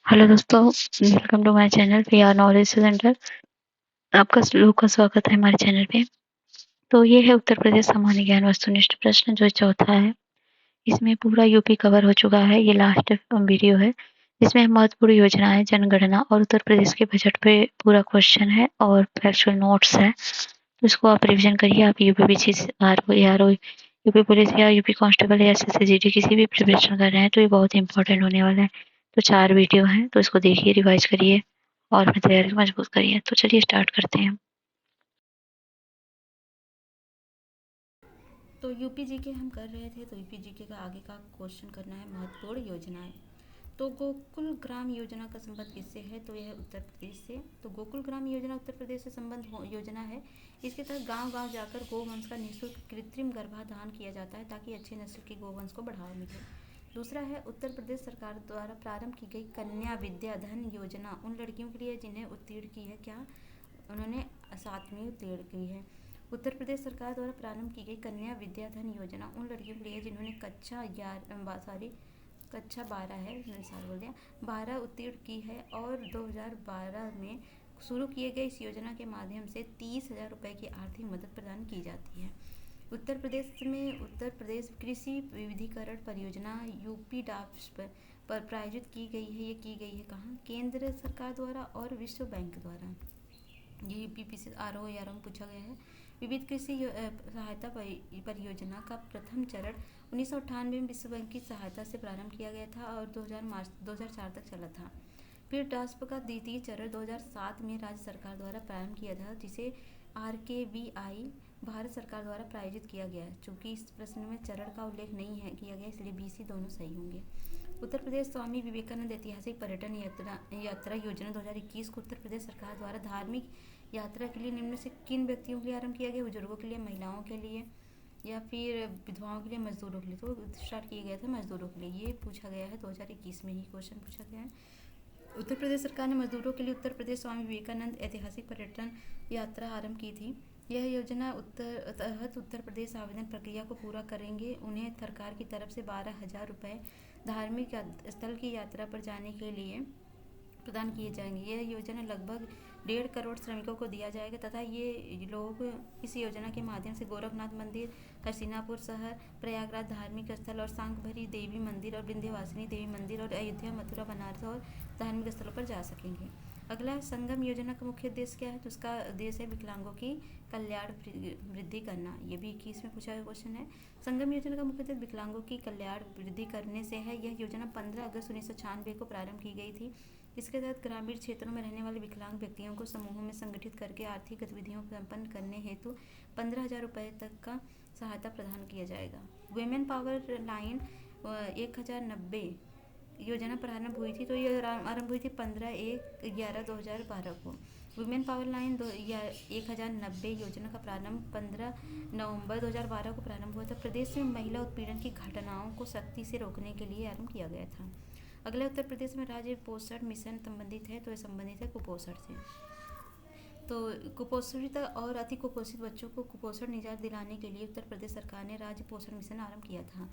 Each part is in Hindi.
हेलो दोस्तों, welcome to my channel PR knowledge centre. आपका लोग का स्वागत है हमारे चैनल पे। तो ये है उत्तर प्रदेश सामान्य ज्ञान वस्तुनिष्ठ प्रश्न जो चौथा है। इसमें पूरा यूपी कवर हो चुका है। ये लास्ट वीडियो है जिसमें महत्वपूर्ण योजनाएं, जनगणना और उत्तर प्रदेश के बजट पे पूरा क्वेश्चन है और फैक्चुअल नोट्स है। तो इसको आप रिविजन करिए। आप यूपीपीसी आरओ यूपी पुलिस या यूपी कांस्टेबल या एसएससी किसी भी प्रिपरेशन कर रहे हैं तो ये बहुत इंपॉर्टेंट होने वाला है। तो 4 वीडियो हैं तो इसको देखिए, रिवाइज करिए और अपनी तैयारी को मजबूत करिए। तो चलिए स्टार्ट करते हैं। तो यूपी जीके हम कर रहे थे, तो यूपी जीके का आगे का क्वेश्चन करना है महत्वपूर्ण योजनाएं। तो गोकुल ग्राम योजना का संबंध किससे है? तो यह उत्तर प्रदेश से। तो गोकुल ग्राम योजना उत्तर प्रदेश से संबंध योजना है। इसके तहत गांव-गांव जाकर गोवंश का निःशुल्क कृत्रिम गर्भाधान किया जाता है ताकि अच्छे नस्ल के गोवंश को बढ़ावा मिले। दूसरा है उत्तर प्रदेश सरकार द्वारा प्रारंभ की गई कन्या विद्या धन योजना उन लड़कियों के लिए जिन्हें उत्तीर्ण की है, क्या उन्होंने 7वीं उत्तीर्ण की है। उत्तर प्रदेश सरकार द्वारा प्रारंभ की गई कन्या विद्याधन योजना उन लड़कियों के लिए जिन्होंने कक्षा 12 है, मैंने साल बोल दिया, 12 उत्तीर्ण की है और 2012 में शुरू किए गए इस योजना के माध्यम से 30,000 रुपये की आर्थिक मदद प्रदान की जाती है। उत्तर प्रदेश में उत्तर प्रदेश कृषि विविधीकरण परियोजना यूपी डाप्स पर प्रायोजित की गई है। ये की गई है कहाँ? केंद्र सरकार द्वारा और विश्व बैंक द्वारा। ये यूपीपीसी आरओ या में पूछा गया है। विविध कृषि सहायता परियोजना का प्रथम चरण 1998 में विश्व बैंक की सहायता से प्रारंभ किया गया था और 2004 तक चला था। फिर डास्प का द्वितीय चरण 2007 में राज्य सरकार द्वारा प्रारंभ किया था, जिसे RKVI भारत सरकार द्वारा प्रायोजित किया गया। चूंकि इस प्रश्न में चरण का उल्लेख नहीं है किया गया, इसलिए BC दोनों सही होंगे। उत्तर प्रदेश स्वामी विवेकानंद ऐतिहासिक पर्यटन यात्रा योजना 2021 को उत्तर प्रदेश सरकार द्वारा धार्मिक यात्रा के लिए निम्न से किन व्यक्तियों के लिए आरंभ किया गया? बुजुर्गों के लिए, महिलाओं के लिए या फिर विधवाओं के लिए, मजदूरों के लिए। तो स्टार्ट किया गया था मजदूरों के लिए। ये पूछा गया है 2021 में ही क्वेश्चन पूछा गया है। उत्तर प्रदेश सरकार ने मजदूरों के लिए उत्तर प्रदेश स्वामी विवेकानंद ऐतिहासिक पर्यटन यात्रा आरंभ की थी। यह योजना तहत उत्तर प्रदेश आवेदन प्रक्रिया को पूरा करेंगे। उन्हें सरकार की तरफ से 12,000 रुपये धार्मिक स्थल की यात्रा पर जाने के लिए प्रदान किए जाएंगे। यह योजना लगभग 1.5 करोड़ श्रमिकों को दिया जाएगा तथा ये लोग इस योजना के माध्यम से गोरखनाथ मंदिर, हसीनापुर शहर, प्रयागराज धार्मिक स्थल और सांकभरी देवी मंदिर और विंध्यवासिनी देवी मंदिर और अयोध्या, मथुरा, बनारस और धार्मिक स्थलों पर जा सकेंगे। अगला संगम योजना का मुख्य उद्देश्य क्या है? तो उसका उद्देश्य है विकलांगों की कल्याण वृद्धि करना। ये भी 21 में पूछा गया क्वेश्चन है। संगम योजना का मुख्य उद्देश्य विकलांगों की कल्याण वृद्धि करने से है। यह योजना 15 अगस्त 1996 को प्रारंभ की गई थी। इसके तहत ग्रामीण क्षेत्रों में रहने वाले विकलांग व्यक्तियों को समूहों में संगठित करके आर्थिक गतिविधियों को संपन्न करने हेतु 15,000 रुपये तक का सहायता प्रदान किया जाएगा। वुमेन पावर लाइन 1090 योजना प्रारंभ हुई थी, तो ये आरंभ हुई थी 15/1/11/2012 को। वुमेन पावर लाइन 1090 योजना का प्रारंभ 15 नवंबर 2012 को प्रारंभ हुआ था। प्रदेश में महिला उत्पीड़न की घटनाओं को सख्ती से रोकने के लिए आरंभ किया गया था। अगला उत्तर प्रदेश में राज्य पोषण मिशन संबंधित है, तो ये संबंधित है कुपोषण से। तो कुपोषित और अति कुपोषित बच्चों को कुपोषण निजात दिलाने के लिए उत्तर प्रदेश सरकार ने राज्य पोषण मिशन आरंभ किया था।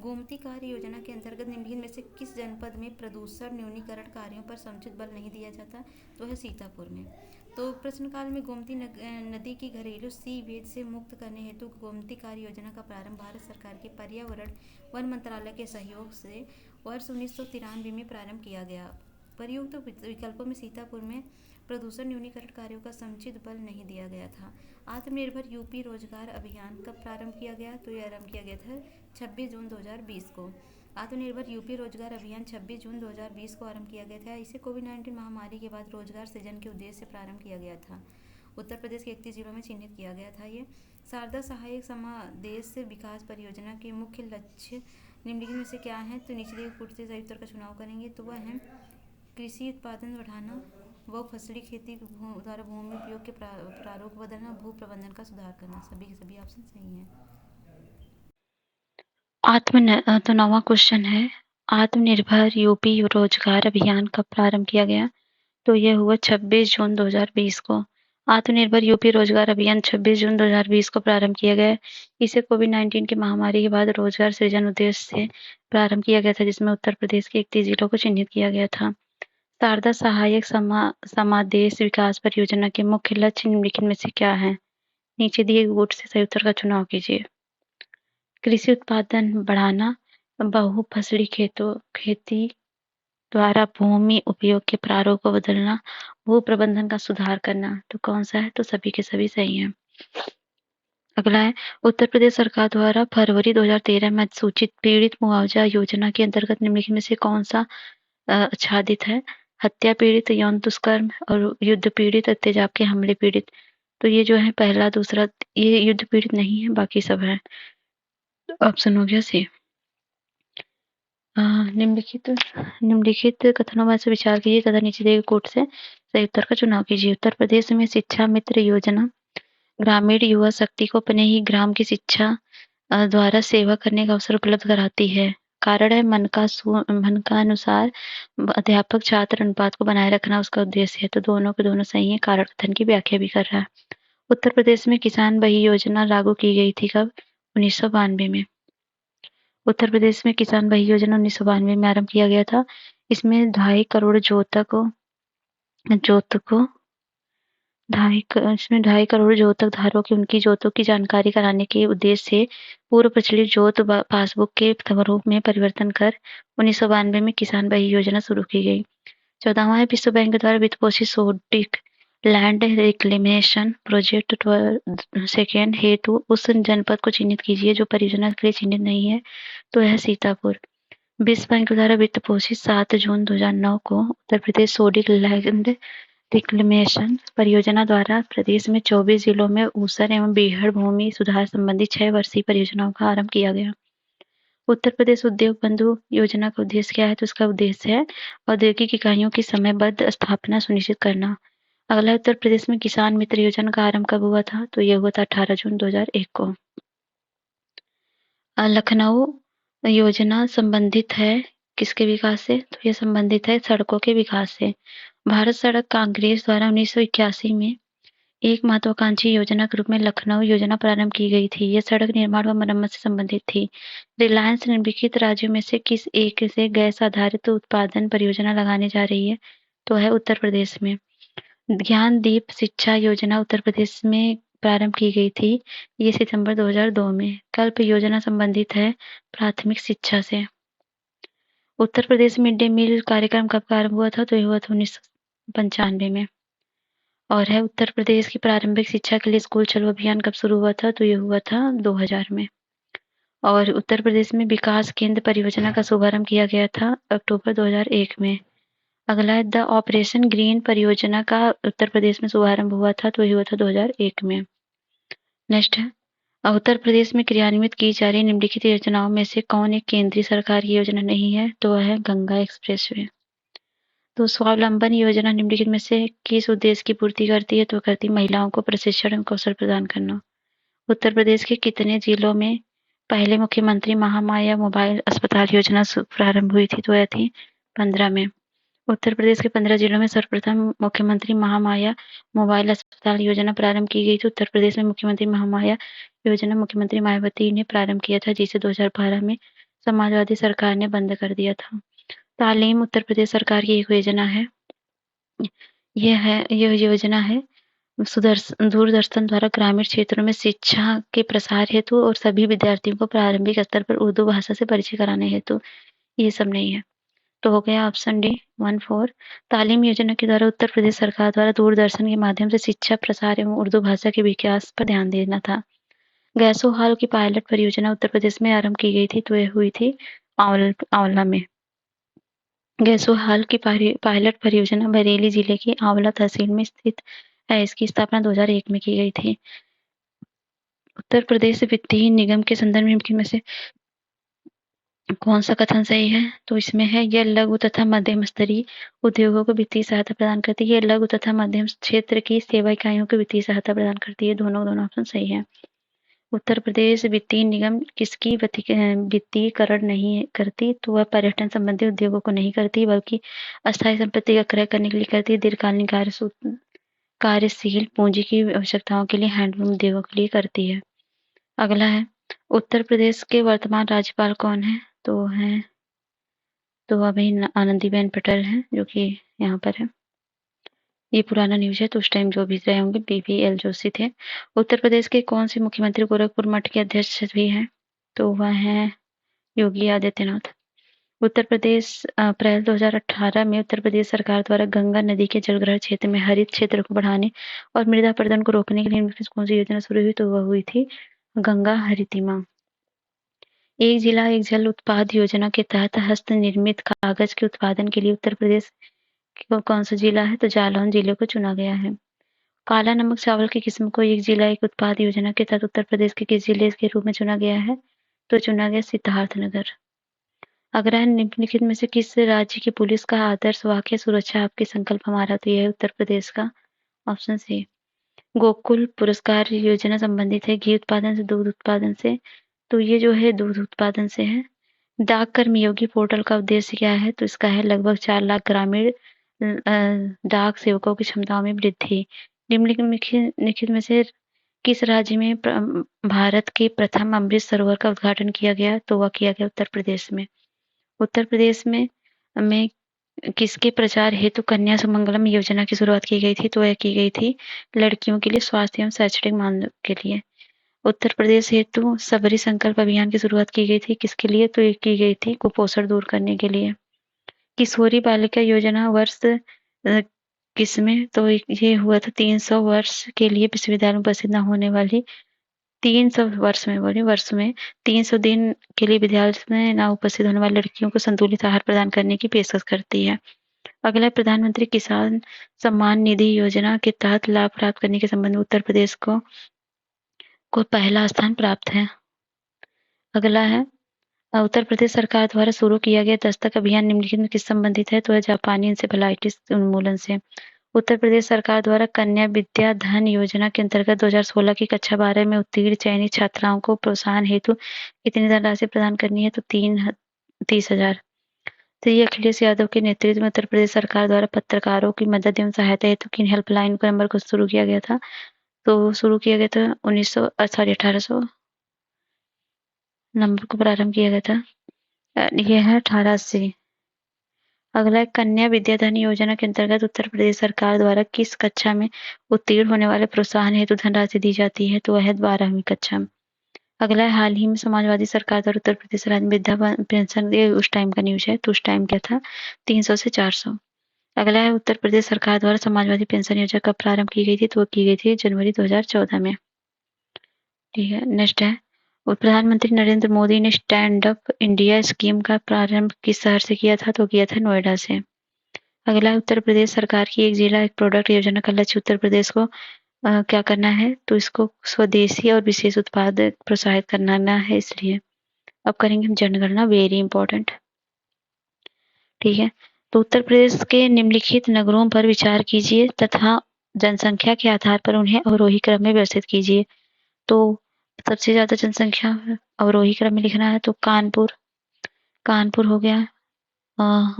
गोमती कार्य योजना के अंतर्गत निम्नलिखित में से किस जनपद में प्रदूषण न्यूनीकरण कार्यों पर समुचित बल नहीं दिया जाता? तो है सीतापुर में। तो प्रश्नकाल में गोमती नदी की घरेलू सीवेज से मुक्त करने हेतु गोमती कार्य योजना का प्रारंभ भारत सरकार के पर्यावरण वन मंत्रालय के सहयोग से वर्ष 1993 में प्रारंभ किया गया। प्रयुक्त विकल्पों में सीतापुर में प्रदूषण न्यूनीकरण कार्यों का समुचित बल नहीं दिया गया था। आत्मनिर्भर यूपी रोजगार अभियान कब प्रारंभ किया गया? तो यह आरंभ किया गया था 26 जून 2020 को। आत्मनिर्भर यूपी रोजगार अभियान 26 जून 2020 को आरंभ किया गया था। इसे कोविड-19 महामारी के बाद रोजगार सृजन के उद्देश्य से प्रारंभ किया गया था। उत्तर प्रदेश के 31 जिलों में चिन्हित किया गया था। ये शारदा सहायक समादेश विकास परियोजना के मुख्य लक्ष्य निम्नलिखित में से क्या है? तो नीचे दिए पूर्ति सही उत्तर का चुनाव करेंगे। तो वह है कृषि उत्पादन बढ़ाना, बहुफसली खेती द्वारा भूमि उपयोग के प्रारूप बदलना, भू प्रबंधन का सुधार करना। सभी के सभी ऑप्शन सही हैं। तो 9वां क्वेश्चन है, आत्मनिर्भर यूपी रोजगार अभियान कब प्रारंभ किया गया? तो यह हुआ 26 जून 2020 को। आत्मनिर्भर यूपी रोजगार अभियान 26 जून 2020 को प्रारंभ किया गया। इसे कोविड-19 की महामारी के बाद रोजगार सृजन उद्देश्य से प्रारंभ किया गया था, जिसमें उत्तर प्रदेश के 31 जिलों को चिन्हित किया गया था। शारदा सहायक समादेश विकास परियोजना के मुख्य लक्ष्य निम्नलिखित में से क्या है? नीचे दिए गुट से सही उत्तर का चुनाव कीजिए। कृषि उत्पादन बढ़ाना, बहुफसली खेती द्वारा भूमि उपयोग के प्रारूप को बदलना, भू प्रबंधन का सुधार करना। तो कौन सा है? तो सभी के सभी सही हैं। अगला है, उत्तर प्रदेश सरकार द्वारा फरवरी 2013 में अधिसूचित पीड़ित मुआवजा योजना के अंतर्गत निम्नलिखित में से कौन सा आच्छादित है? हत्या पीड़ित, यौन दुष्कर्म और युद्ध पीड़ित, तेजाब के हमले पीड़ित। तो ये जो है पहला दूसरा, ये युद्ध पीड़ित नहीं है, बाकी सब है। ऑप्शन हो गया सी। निम्नलिखित कथनों में से विचार कीजिए तथा नीचे दिए कोट से सही उत्तर का चुनाव कीजिए। उत्तर प्रदेश में शिक्षा मित्र योजना ग्रामीण युवा शक्ति को अपने ही ग्राम की शिक्षा द्वारा सेवा करने का अवसर उपलब्ध कराती है। कारण है मन का अनुसार अध्यापक छात्र अनुपात को बनाए रखना उसका उद्देश्य है। तो दोनों के दोनों सही है। कारण कथन की व्याख्या भी कर रहा है। उत्तर प्रदेश में किसान बही योजना लागू की गई थी कब? 1992 में। उत्तर प्रदेश में किसान बही योजना 1992 में आरंभ किया गया था। इसमें 2.5 करोड़ जोतक धारकों की उनकी जोतों की जानकारी कराने के उद्देश्य से पूर्व प्रचलित जोत पासबुक के स्वरूप में परिवर्तन कर 1992 में किसान बही योजना शुरू की गई। 14वां विश्व बैंक द्वारा वित्त पोषित sodic land reclamation project second हेतु उस जनपद को चिन्हित कीजिए जो परियोजना के लिए चिन्हित नहीं है। तो यह सीतापुर। विश्व बैंक द्वारा वित्त पोषित 7 जून 2009 को Uttar Pradesh sodic land reclamation परियोजना द्वारा प्रदेश में 24 जिलों में ऊसर एवं बीहड़ भूमि सुधार संबंधी 6 वर्षीय परियोजनाओं का आरंभ किया गया। उत्तर प्रदेश उद्योग बंधु योजना का उद्देश्य क्या है? तो उसका उद्देश्य है औद्योगिक इकाइयों की समयबद्ध स्थापना सुनिश्चित करना। अगला, उत्तर प्रदेश में किसान मित्र योजना का आरंभ कब हुआ था? तो यह हुआ था 18 जून 2001 को। लखनऊ योजना संबंधित है किसके विकास से? तो यह संबंधित है सड़कों के विकास से। भारत सड़क कांग्रेस द्वारा 1981 में एक महत्वाकांक्षी योजना के रूप में लखनऊ योजना प्रारंभ की गई थी। यह सड़क निर्माण व मरम्मत से संबंधित थी। रिलायंस निम्नलिखित राज्यों में से किस एक से गैस आधारित उत्पादन परियोजना लगाने जा रही है? तो है उत्तर प्रदेश में। ज्ञान दीप शिक्षा योजना उत्तर प्रदेश में प्रारंभ की गई थी। ये सितंबर 2002 में। कल्प योजना संबंधित है प्राथमिक शिक्षा से। Uttar Pradesh mid day meal कार्यक्रम कब प्रारंभ हुआ था? तो यह हुआ था 1995 में। और है, उत्तर प्रदेश की प्रारंभिक शिक्षा के लिए स्कूल चलो अभियान कब शुरू हुआ था? तो यह हुआ था 2000 में। और उत्तर प्रदेश में विकास केंद्र परियोजना का शुभारंभ किया गया था अक्टूबर 2001 में। अगला है, द ऑपरेशन ग्रीन परियोजना का उत्तर प्रदेश में शुभारंभ हुआ था। तो यह हुआ था 2001 में। नेक्स्ट है, उत्तर प्रदेश में क्रियान्वित की जा रही निम्नलिखित योजनाओं में से कौन एक केंद्रीय सरकार की योजना नहीं है? तो वह है गंगा एक्सप्रेसवे। तो स्वावलंबन योजना निम्नलिखित में से किस उद्देश्य की पूर्ति करती है? तो करती महिलाओं को प्रशिक्षण एवं कौशल प्रदान करना। उत्तर प्रदेश के कितने जिलों में पहले मुख्यमंत्री महामाया मोबाइल अस्पताल योजना प्रारंभ हुई थी? तो यह थी 15 में। उत्तर प्रदेश के 15 जिलों में सर्वप्रथम मुख्यमंत्री महामाया मोबाइल अस्पताल योजना प्रारंभ की गई थी। उत्तर प्रदेश में मुख्यमंत्री महामाया योजना मुख्यमंत्री मायावती ने प्रारंभ किया था, जिसे 2012 में समाजवादी सरकार ने बंद कर दिया था। तालीम उत्तर प्रदेश सरकार की एक योजना है। यह योजना है दूरदर्शन द्वारा ग्रामीण क्षेत्रों में शिक्षा के प्रसार हेतु और सभी विद्यार्थियों को प्रारंभिक स्तर पर उर्दू भाषा से परिचय कराने हेतु। ये सब नहीं है। तो हो गया ऑप्शन डी 14। तालीम योजना के द्वारा उत्तर प्रदेश सरकार द्वारा दूरदर्शन के माध्यम से शिक्षा प्रसार एवं उर्दू भाषा के विकास पर ध्यान देना था। गैसो हाल की पायलट परियोजना उत्तर प्रदेश में आरंभ की गई थी। तो यह हुई थी आंवला में। गैसो हाल की पायलट परियोजना बरेली जिले की आंवला तहसील में स्थित है। इसकी स्थापना 2001 में की गई थी। उत्तर प्रदेश वित्तीय निगम के संदर्भ में से कौन सा कथन सही है? तो इसमें है, यह लघु तथा मध्यम स्तरीय उद्योगों को वित्तीय सहायता प्रदान करती है। यह लघु तथा मध्यम क्षेत्र की सेवा इकाइयों को वित्तीय सहायता प्रदान करती है। दोनों ऑप्शन सही है। उत्तर प्रदेश वित्तीय निगम किसकी वित्तीयकरण नहीं करती? तो वह पर्यटन संबंधी उद्योगों को नहीं करती, बल्कि अस्थायी संपत्ति का क्रय करने के लिए करती है। दीर्घकालीन कार्यशील पूंजी की आवश्यकताओं के लिए हैंडलूम उद्योगों के लिए करती है। अगला है, उत्तर प्रदेश के वर्तमान राज्यपाल कौन है? तो है तो अभी आनंदीबेन पटेल हैं जो कि यहाँ पर है। ये पुराना न्यूज़ है, तो उस टाइम जो भी रहे होंगे बीबीएल जोशी थे। उत्तर प्रदेश के कौन से मुख्यमंत्री गोरखपुर मठ के अध्यक्ष भी हैं? तो वह हैं योगी आदित्यनाथ। उत्तर प्रदेश अप्रैल 2018 में उत्तर प्रदेश सरकार द्वारा गंगा नदी के जलग्रहण क्षेत्र में हरित क्षेत्र को बढ़ाने और मृदा अपरदन को रोकने के लिए निम्नलिखित कौन सी योजना शुरू हुई? तो वह हुई थी गंगा हरितिमा। एक जिला एक जल उत्पाद योजना के तहत हस्त निर्मित कागज के उत्पादन के लिए उत्तर प्रदेश कौन सा जिला है? तो जालौन जिले को चुना गया है। काला नमक चावल की किस्म को एक जिला एक उत्पाद योजना के तहत उत्तर प्रदेश के किस जिले के रूप में चुना गया है? तो चुना गया सिद्धार्थनगर। अगर निम्नलिखित में से किस राज्य की पुलिस का आदर्श वाक्य सुरक्षा आपके संकल्प हमारा? तो यह है उत्तर प्रदेश का ऑप्शन सी। गोकुल पुरस्कार योजना संबंधित है घी उत्पादन से दूध उत्पादन से? तो ये जो है दूध उत्पादन से है। डाक कर्मयोगी पोर्टल का उद्देश्य क्या है? तो इसका है लगभग 4 लाख ग्रामीण डाक सेवकों की क्षमताओं में वृद्धि। निम्नलिखित में से किस राज्य में भारत के प्रथम अमृत सरोवर का उद्घाटन किया गया? तो वह किया गया उत्तर प्रदेश में। उत्तर प्रदेश में किसके प्रचार हेतु कन्या सुमंगलम योजना की शुरुआत की गई थी? तो यह की गई थी लड़कियों के लिए स्वास्थ्य एवं शैक्षणिक मानदंड के लिए। उत्तर प्रदेश हेतु सबरी संकल्प अभियान की शुरुआत की गई थी किसके लिए? तो ये की गई थी कुपोषण दूर करने के लिए। किशोरी बालिका योजना वर्ष किसमें? तो ये हुआ था 300 वर्ष के लिए विश्वविद्यालय में उपस्थित न होने वाली 300 वर्ष में 300 दिन के लिए विद्यालय में न उपस्थित होने वाली लड़कियों को संतुलित आहार प्रदान करने की पेशकश करती है। अगला प्रधानमंत्री किसान सम्मान निधि योजना के तहत लाभ प्राप्त करने के संबंध में उत्तर प्रदेश को पहला स्थान प्राप्त है। अगला है उत्तर प्रदेश सरकार द्वारा शुरू किया गया दस्तक अभियान निम्नलिखित में किस संबंधित है? तो है जापानी इंसेफेलाइटिस उन्मूलन से। उत्तर प्रदेश सरकार द्वारा कन्या विद्या धन योजना के अंतर्गत 2016 की कक्षा 12 में उत्तीर्ण चयनित छात्राओं को प्रोत्साहन हेतु कितनी धनराशि प्रदान करनी है? तो 30,000। तो ये अखिलेश यादव के नेतृत्व में उत्तर प्रदेश सरकार द्वारा पत्रकारों की मदद एवं सहायता हेतु किन हेल्पलाइन का नंबर को शुरू किया गया था? तो शुरू किया गया था 1800 नंबर को प्रारंभ किया गया था। यह है 1880। अगला है कन्या विद्याधन योजना के अंतर्गत उत्तर प्रदेश सरकार द्वारा किस कक्षा में उत्तीर्ण होने वाले प्रोत्साहन हेतु धनराशि दी जाती है? तो वह है 12वीं कक्षा में। अगला है हाल ही में समाजवादी सरकार द्वारा उत्तर प्रदेश राज्य में वृद्धा पेंशन, ये उस टाइम का न्यूज है, तो उस टाइम क्या था 300 से 400। अगला है उत्तर प्रदेश सरकार द्वारा समाजवादी पेंशन योजना कब प्रारंभ की गई थी? तो वो की गई थी जनवरी 2014 में। ठीक है, नेक्स्ट है प्रधानमंत्री नरेंद्र मोदी ने स्टैंड अप इंडिया स्कीम का प्रारंभ किस शहर से किया था? तो किया था नोएडा से। अगला है उत्तर प्रदेश सरकार की एक जिला एक प्रोडक्ट योजना का लक्ष्य उत्तर प्रदेश को क्या करना है? तो इसको स्वदेशी और विशेष उत्पाद प्रोत्साहित करना है, इसलिए अब करेंगे हम जनगणना, वेरी इंपॉर्टेंट। ठीक है, तो उत्तर प्रदेश के निम्नलिखित नगरों पर विचार कीजिए तथा जनसंख्या के आधार पर उन्हें अवरोही क्रम में व्यवस्थित कीजिए। तो सबसे ज्यादा जनसंख्या अवरोही क्रम में लिखना है, तो कानपुर हो गया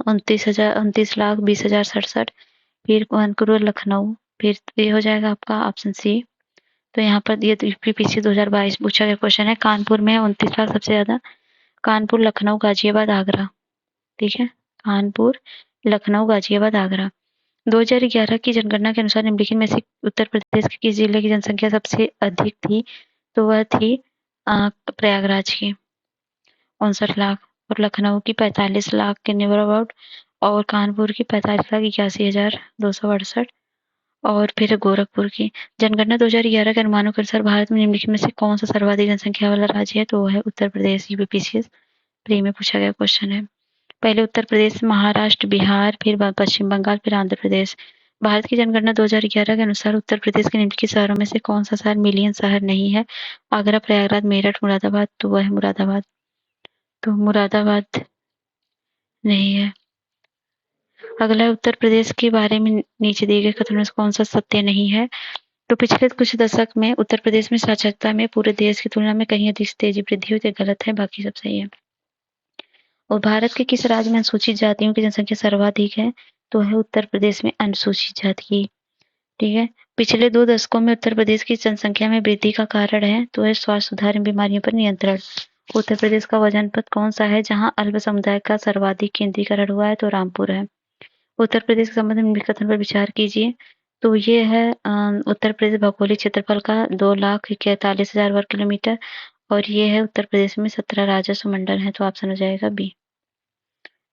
29,20,67। फिर कानपुर लखनऊ, फिर ये हो जाएगा आपका ऑप्शन सी। तो यहाँ पर ये यूपीपीसी 2022 पूछा गया क्वेश्चन है। कानपुर में 29 लाख सबसे ज्यादा, कानपुर लखनऊ गाजियाबाद आगरा। ठीक है, कानपुर लखनऊ गाजियाबाद आगरा। 2011 की जनगणना के अनुसार निम्नलिखित में से उत्तर प्रदेश के किस जिले की जनसंख्या सबसे अधिक थी? तो वह थी प्रयागराज की 59 लाख, और लखनऊ की 45 लाख के नियर अबाउट, और कानपुर की 45,81,268, और फिर गोरखपुर की। जनगणना 2011 के अनुमानों के अनुसार भारत में निम्नलिखित में से कौन सा सर्वाधिक जनसंख्या वाला राज्य है? तो वह है उत्तर प्रदेश। यूपीपीसी प्री में पूछा गया क्वेश्चन है। पहले उत्तर प्रदेश, महाराष्ट्र, बिहार, फिर पश्चिम बंगाल, फिर आंध्र प्रदेश। भारत की जनगणना 2011 के अनुसार उत्तर प्रदेश के निम्नलिखित शहरों में से कौन सा शहर मिलियन शहर नहीं है? आगरा, प्रयागराज, मेरठ, मुरादाबाद। तो वह है मुरादाबाद। तो मुरादाबाद नहीं है। अगला है उत्तर प्रदेश के बारे में नीचे दिए गए कथनों में से कौन सा सत्य नहीं है? तो पिछले कुछ दशक में उत्तर प्रदेश में साक्षरता में पूरे देश की तुलना में कहीं अधिक तेजी वृद्धि हुई, तो गलत है, बाकी सब सही है। और भारत के किस राज्य में अनुसूचित जातियों की जनसंख्या सर्वाधिक है? तो है उत्तर प्रदेश में अनुसूचित जाति की। ठीक है, पिछले 2 दशकों में उत्तर प्रदेश की जनसंख्या में वृद्धि का कारण है, तो है स्वास्थ्य सुधार एवं बीमारियों पर नियंत्रण। उत्तर प्रदेश का वह जनपद कौन-सा है जहाँ अल्प समुदाय का सर्वाधिक केंद्रीकरण हुआ है? तो रामपुर है। उत्तर प्रदेश के संबंध में निम्नलिखित कथन पर विचार कीजिए। तो ये है उत्तर प्रदेश भौगोलिक क्षेत्रफल का 2,41,40,000 वर्ग किलोमीटर और ये है उत्तर प्रदेश में 17 राजस्व मंडल हैं, तो ऑप्शन हो जाएगा बी।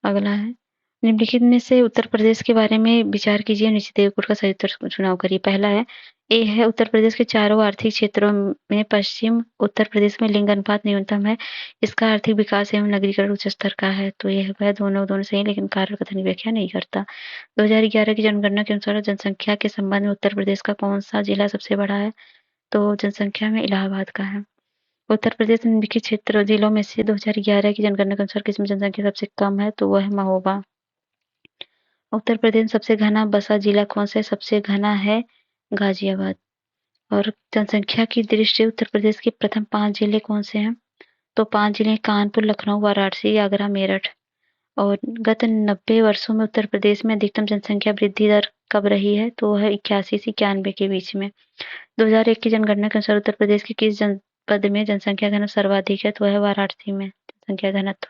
अगला है निम्नलिखित में से उत्तर प्रदेश के बारे में विचार कीजिए, नीचे दिए कोड का सही उत्तर चुनाव करिए। पहला है ए है उत्तर प्रदेश के चारों आर्थिक क्षेत्रों में पश्चिम उत्तर प्रदेश में लिंग अनुपात न्यूनतम है। इसका आर्थिक विकास एवं नगरीकरण उच्च स्तर का है। तो यह वह दोनों सही, लेकिन कारण कथन की व्याख्या नहीं करता। 2011 की जनगणना के अनुसार जनसंख्या के संबंध में उत्तर प्रदेश का कौन सा जिला सबसे बड़ा है? तो जनसंख्या में इलाहाबाद का है। उत्तर प्रदेश निम्नलिखित क्षेत्र जिलों में से 2011 की जनगणना के अनुसार किसमें जनसंख्या सबसे कम है? तो वह है महोबा। उत्तर प्रदेश में सबसे घना बसा जिला कौन सा है? सबसे घना है गाजियाबाद। और जनसंख्या की दृष्टि से उत्तर प्रदेश के प्रथम 5 जिले कौन से हैं? तो 5 जिले कानपुर, लखनऊ, वाराणसी, आगरा, मेरठ। और गत 90 वर्षों में उत्तर प्रदेश में अधिकतम जनसंख्या वृद्धि दर कब रही है? तो वह 81 से 91 के बीच में। 2001 की जनगणना के अनुसार उत्तर प्रदेश के किस जनपद में जनसंख्या घनत्व सर्वाधिक है? तो है वाराणसी में जनसंख्या घनत्व।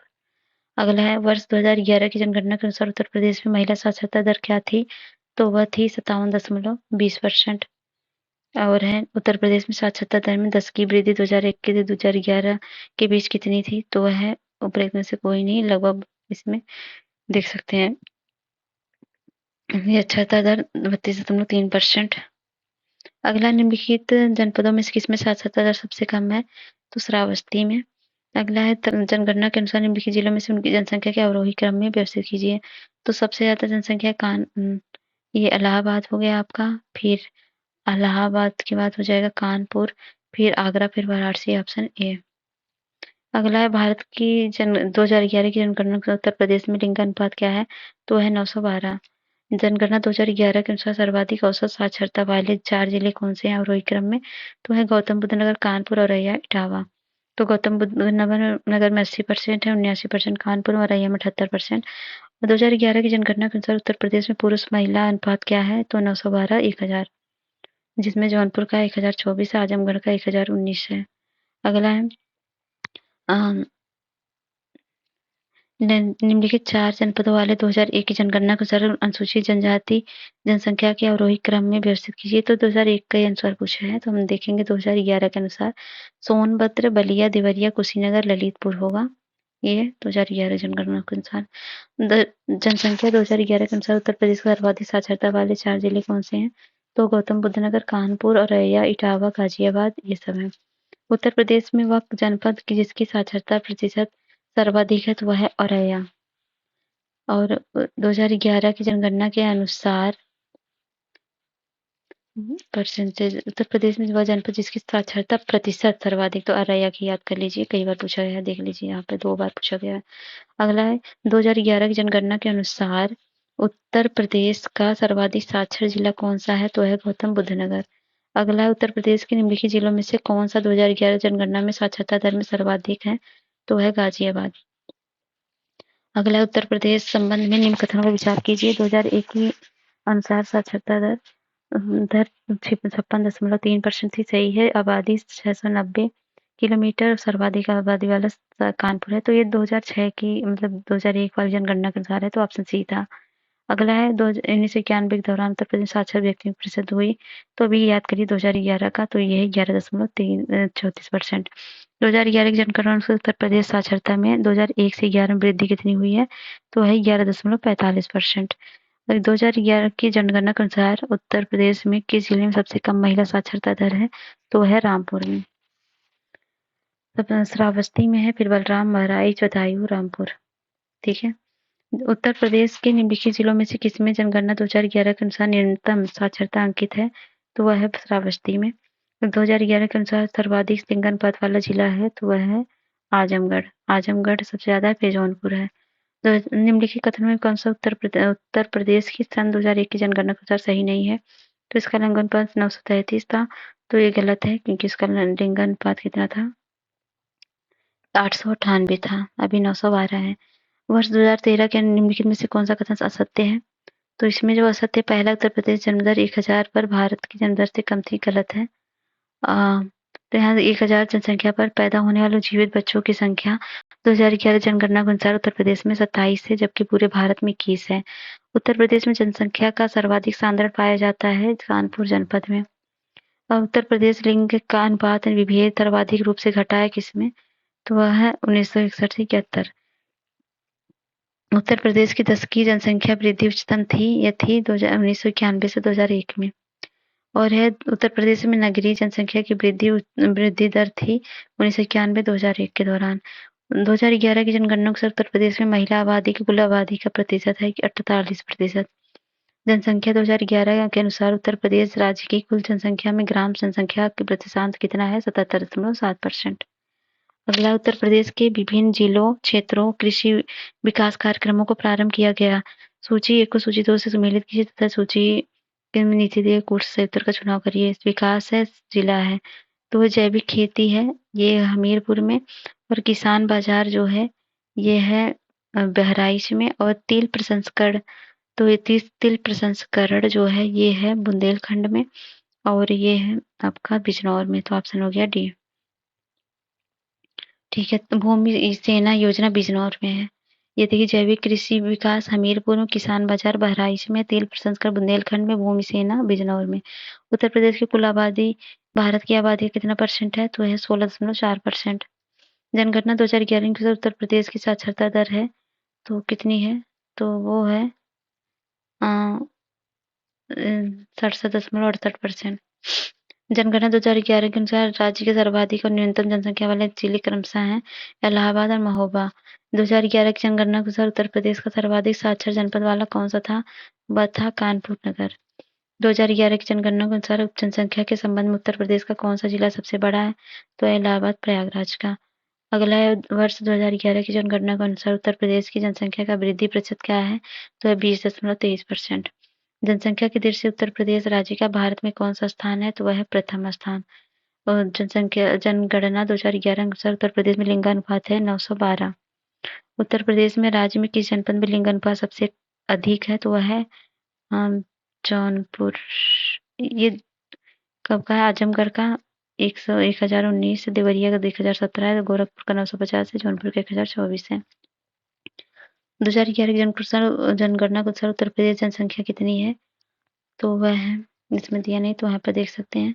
अगला है वर्ष 2011 की जनगणना के अनुसार उत्तर प्रदेश में महिला साक्षरता दर क्या थी? तो वह थी 57.20%। और है उत्तर प्रदेश में साक्षरता दर में 10 की वृद्धि 2001 से 2011 के बीच कितनी थी? तो वह है उपरोक्त में से कोई नहीं, लगभग इसमें देख सकते हैं साक्षरता दर 32.3%। अगला निम्नलिखित जनपदों में से किसमें साक्षरता दर सबसे कम है? तो श्रावस्ती में। अगला है जनगणना के अनुसार निम्नलिखित जिलों में से उनकी जनसंख्या के अवरोही क्रम में व्यवस्थित कीजिए। तो सबसे ज्यादा जनसंख्या ये इलाहाबाद हो गया आपका, फिर इलाहाबाद के बाद हो जाएगा कानपुर, फिर आगरा, फिर वाराणसी, ऑप्शन ए। अगला है भारत की 2011 की जनगणना के उत्तर प्रदेश में लिंग अनुपात क्या है? तो है 912। जनगणना 2011 के अनुसार सर्वाधिक औसत साक्षरता वाले 4 जिले कौन से हैं अवरोही क्रम में? तो है गौतम बुद्ध नगर, कानपुर, औरैया, इटावा। तो गौतम बुद्ध नगर में 80% है, 79% कानपुर, औरैया में 78%। 2011 की जनगणना के अनुसार उत्तर प्रदेश में पुरुष महिला अनुपात क्या है? तो 912 1000, जिसमें जौनपुर का 1024 है, आजमगढ़ का 1019 है। अगला है निम्नलिखित 4 जनपदों वाले 2001 की जनगणना के अनुसार अनुसूचित जनजाति जनसंख्या के अवरोही क्रम में व्यवस्थित कीजिए। तो 2001 का ये अनुसार पूछा है, तो हम देखेंगे 2011 के अनुसार सोनभद्र, बलिया, देवरिया, कुशीनगर, ललितपुर होगा। ये 2011 जनगणना के अनुसार जनसंख्या 2011 के अनुसार उत्तर प्रदेश का सर्वाधिक साक्षरता वाले 4 जिले कौन से हैं? तो गौतम बुद्ध नगर, कानपुर, औरैया, इटावा, गाजियाबाद, ये सब है। उत्तर प्रदेश में वह जनपद की जिसकी साक्षरता प्रतिशत सर्वाधिक है तो वह है औरैया। और 2011 की जनगणना के अनुसार परसेंटेज उत्तर प्रदेश में वह जनपद जिसकी साक्षरता प्रतिशत सर्वाधिक, तो औरैया की याद कर लीजिए, कई बार पूछा गया है, देख लीजिए यहाँ पे 2 बार पूछा गया है। अगला है 2011 की जनगणना के अनुसार उत्तर प्रदेश का सर्वाधिक साक्षर जिला कौन सा है? तो है गौतम बुद्ध नगर। अगला है उत्तर प्रदेश के निम्नलिखित जिलों में से कौन सा 2011 जनगणना में साक्षरता दर में सर्वाधिक है? तो है गाजियाबाद। अगला उत्तर प्रदेश संबंध में निम्न कथनों पर विचार कीजिए। 2001 के अनुसार साक्षरता दर 56.3% थी, सही है। आबादी 690 किलोमीटर, सर्वाधिक आबादी वाला कानपुर है। तो ये 2006 की मतलब 2001 वाली जनगणना के अनुसार है, तो ऑप्शन सी था। अगला है 1991 के दौरान उत्तर प्रदेश साक्षर व्यक्तियों की प्रतिशत हुई, तो अभी याद करिए 2011 का, तो ये है 11.34%। 2011 की जनगणना से उत्तर प्रदेश साक्षरता में 2001 से 11 में वृद्धि कितनी हुई है? तो है 11.45%। 2011 की जनगणना के अनुसार उत्तर प्रदेश में किस जिले में सबसे कम महिला साक्षरता दर है? तो है रामपुर में। श्रावस्ती में है, फिर बलराम, बहराइच, बदायूं, रामपुर। ठीक है। उत्तर प्रदेश के निम्नलिखित जिलों में से किसमें जनगणना 2011 के अनुसार न्यूनतम साक्षरता अंकित है? तो वह है श्रावस्ती में। 2011 के अनुसार सर्वाधिक लिंग अनुपात वाला जिला है, तो वह है आजमगढ़। आजमगढ़ सबसे ज्यादा है, फिर जौनपुर है। निम्नलिखित कथन में कौन सा उत्तर प्रदेश की सन 2001 की जनगणना के अनुसार सही नहीं है? तो इसका लिंग अनुपात 933 था, तो ये गलत है क्योंकि इसका लिंग अनुपात कितना था? 898 था, अभी 912 है। वर्ष 2013 के निम्नलिखित में से कौन सा कथन असत्य है? तो इसमें जो असत्य पहला उत्तर प्रदेश जन्मदर 1000 पर भारत की जन्मदर से कम थी, गलत है। तो यहाँ 1000 जनसंख्या पर पैदा होने वाले जीवित बच्चों की संख्या 2011 जनगणना के अनुसार उत्तर प्रदेश में 27 है, जबकि पूरे भारत में 21 है। उत्तर प्रदेश में जनसंख्या का सर्वाधिक सांद्रण पाया जाता है कानपुर जनपद में। और उत्तर प्रदेश लिंग का अनुपात विभेद सर्वाधिक रूप से घटा है किसमें? तो वह है 1961 से 71। उत्तर प्रदेश की दशकीय जनसंख्या वृद्धि उच्चतम थी, यह थी 1991 से 2001 में। और है उत्तर प्रदेश में नगरीय जनसंख्या की वृद्धि दर थी 1991-2001 के दौरान। 2011 की जनगणना के अनुसार उत्तर प्रदेश में महिला आबादी की कुल आबादी का प्रतिशत है 48%। जनसंख्या 2011 के अनुसार उत्तर प्रदेश राज्य की कुल जनसंख्या में ग्राम जनसंख्या के प्रतिशत कितना है? 77.7%। अगला, उत्तर प्रदेश के विभिन्न जिलों, क्षेत्रों, कृषि विकास कार्यक्रमों को प्रारंभ किया गया। सूची 1 को सूची 2 से सम्मिलित कीजिए तथा सूची के नीचे दिए कोर्स से उत्तर का चुनाव करिए। विकास है, जिला है, तो जैविक खेती है, ये हमीरपुर में, और किसान बाजार जो है ये है बहराइच में, और तिल प्रसंस्करण, तो ये तिल प्रसंस्करण जो है ये है बुंदेलखंड में, और ये है आपका बिजनौर में। तो ऑप्शन हो गया डी। ठीक है, तो भूमि सेना योजना बिजनौर में है। ये देखिए, जैविक कृषि विकास हमीरपुर में, किसान बाजार बहराइच में, तेल प्रसंस्करण बुंदेलखंड में, भूमि सेना बिजनौर में। उत्तर प्रदेश की कुल आबादी भारत की आबादी कितना परसेंट है? तो है 16.4%। जनगणना 2011 के अनुसार उत्तर प्रदेश की साक्षरता दर है तो कितनी है? तो वो है 67.68%। जनगणना 2011 के अनुसार राज्य के सर्वाधिक और न्यूनतम जनसंख्या वाले जिले क्रमशः हैं इलाहाबाद और महोबा। 2011 की जनगणना के अनुसार उत्तर प्रदेश का सर्वाधिक साक्षर जनपद वाला कौन सा था? वह था कानपुर नगर। 2011 की जनगणना के अनुसार जनसंख्या के संबंध में उत्तर प्रदेश का कौन सा जिला सबसे बड़ा है? तो इलाहाबाद प्रयागराज का। अगला है, वर्ष 2011 की जनगणना के अनुसार उत्तर प्रदेश की जनसंख्या का वृद्धि प्रतिशत क्या है? तो है 20.23%। जनसंख्या की दृष्टि से उत्तर प्रदेश राज्य का भारत में कौन सा स्थान है? तो वह है प्रथम स्थान। और जनगणना 2011 के अनुसार उत्तर प्रदेश में लिंगानुपात है 912। उत्तर प्रदेश में राज्य में किस जनपद में लिंगानुपात सबसे अधिक है? तो वह है जौनपुर। ये कब का है? आजमगढ़ का 1019, देवरिया का 1017 है, गोरखपुर का 950 है, जौनपुर का 1024 है। 2011 की जनगणना के अनुसार उत्तर प्रदेश जनसंख्या कितनी है? तो वह है, इसमें दिया नहीं तो वहाँ पर देख सकते हैं,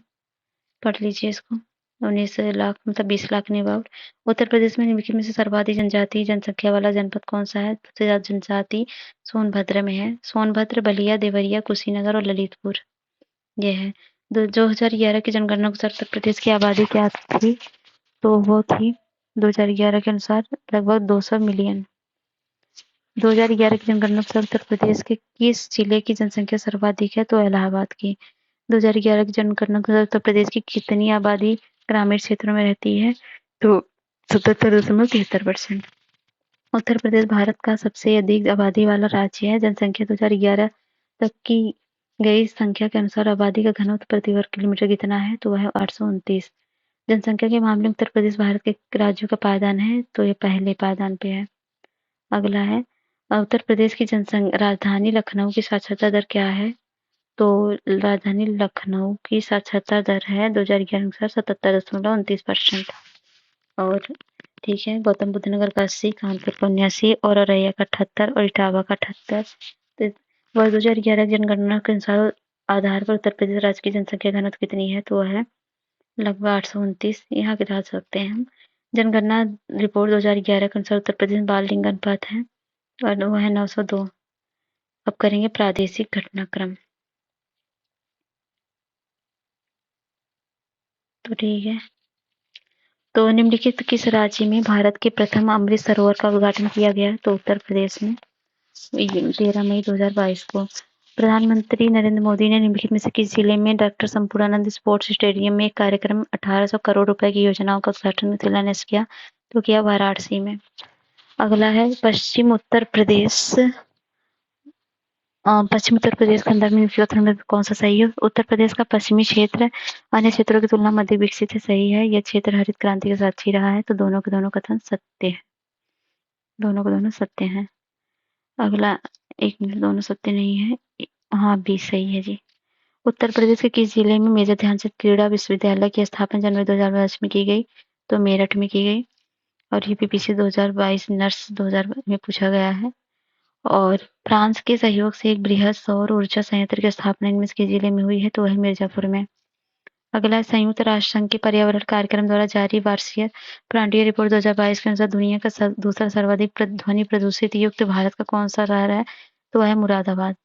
पढ़ लीजिए इसको। 19 लाख मतलब 20 लाख ने अबाउट। उत्तर प्रदेश में निम्नलिखित में से सर्वाधिक जनजातीय जनसंख्या वाला जनपद कौन सा है? सबसे ज्यादा जनजाति सोनभद्र में है। सोनभद्र, बलिया, देवरिया, कुशीनगर और ललितपुर ये है। 2011 की जनगणना के अनुसार उत्तर प्रदेश की आबादी क्या थी? तो वो थी 2011 के अनुसार लगभग 200 मिलियन। 2011 की जनगणना के अनुसार उत्तर प्रदेश के किस जिले की जनसंख्या सर्वाधिक है? तो इलाहाबाद की। 2011 की जनगणना के अनुसार उत्तर प्रदेश की कितनी आबादी ग्रामीण क्षेत्रों में रहती है? तो 77.73%। उत्तर प्रदेश भारत का सबसे अधिक आबादी वाला राज्य है। जनसंख्या 2011 तक की गई संख्या के अनुसार आबादी का घनत्व प्रति वर्ग किलोमीटर कितना है? तो वह 829। जनसंख्या के मामले में उत्तर प्रदेश भारत के राज्यों का पायदान है, तो ये पहले पायदान पे है। अगला है, उत्तर प्रदेश की राजधानी लखनऊ की साक्षरता दर क्या है? तो राजधानी लखनऊ की साक्षरता दर है 2011 के अनुसार 77.29%। और ठीक है, गौतम बुद्ध नगर का 80, कानपुर का 79 और औरैया का 78 और इटावा का 78। तो वर्ष 2011 की जनगणना के अनुसार आधार पर उत्तर प्रदेश राज्य की जनसंख्या घनत्व कितनी है? तो है लगभग 829। यहाँ के जा सकते हैं हम। जनगणना रिपोर्ट 2011 के अनुसार उत्तर प्रदेश में बाल लिंग अनुपात है और वो है 902। अब करेंगे प्रादेशिक घटनाक्रम। तो ठीक है, तो निम्नलिखित किस राज्य में भारत के प्रथम अमृत सरोवर का उद्घाटन किया गया? तो उत्तर प्रदेश में 13 मई 2022 को। प्रधानमंत्री नरेंद्र मोदी ने निम्नलिखित में से किस जिले में डॉक्टर संपूर्णानंद स्पोर्ट्स स्टेडियम में एक कार्यक्रम 1800 करोड़ रुपए की योजनाओं का उद्घाटन शिलान्यास किया? तो किया वाराणसी में। अगला है, पश्चिम उत्तर प्रदेश खंड में कौन सा सही है? उत्तर प्रदेश का पश्चिमी क्षेत्र अन्य क्षेत्रों की तुलना में अधिक विकसित है, सही है। यह क्षेत्र हरित क्रांति का साक्षी रहा है, तो दोनों के दोनों कथन सत्य है। दोनों के दोनों सत्य हैं। अगला, एक मिनट, दोनों सत्य नहीं है। हाँ, बी सही है जी। उत्तर प्रदेश के किस जिले में मेजर ध्यानचंद क्रीड़ा विश्वविद्यालय की स्थापना जनवरी 2022 में की गई? तो मेरठ में की गई। और यूपीपीसी 2022 नर्स 2000 में पूछा गया है। और फ्रांस के सहयोग से एक बृहद सौर ऊर्जा संयंत्र की स्थापना इनमें से किस जिले में हुई है? तो वह मिर्जापुर में। अगला संयुक्त राष्ट्र संघ के पर्यावरण कार्यक्रम द्वारा जारी वार्षिक प्रांतीय रिपोर्ट 2022 के अनुसार दुनिया का दूसरा सर्वाधिक ध्वनि प्रदूषित युक्त भारत का कौन सा शहर है? तो वह मुरादाबाद।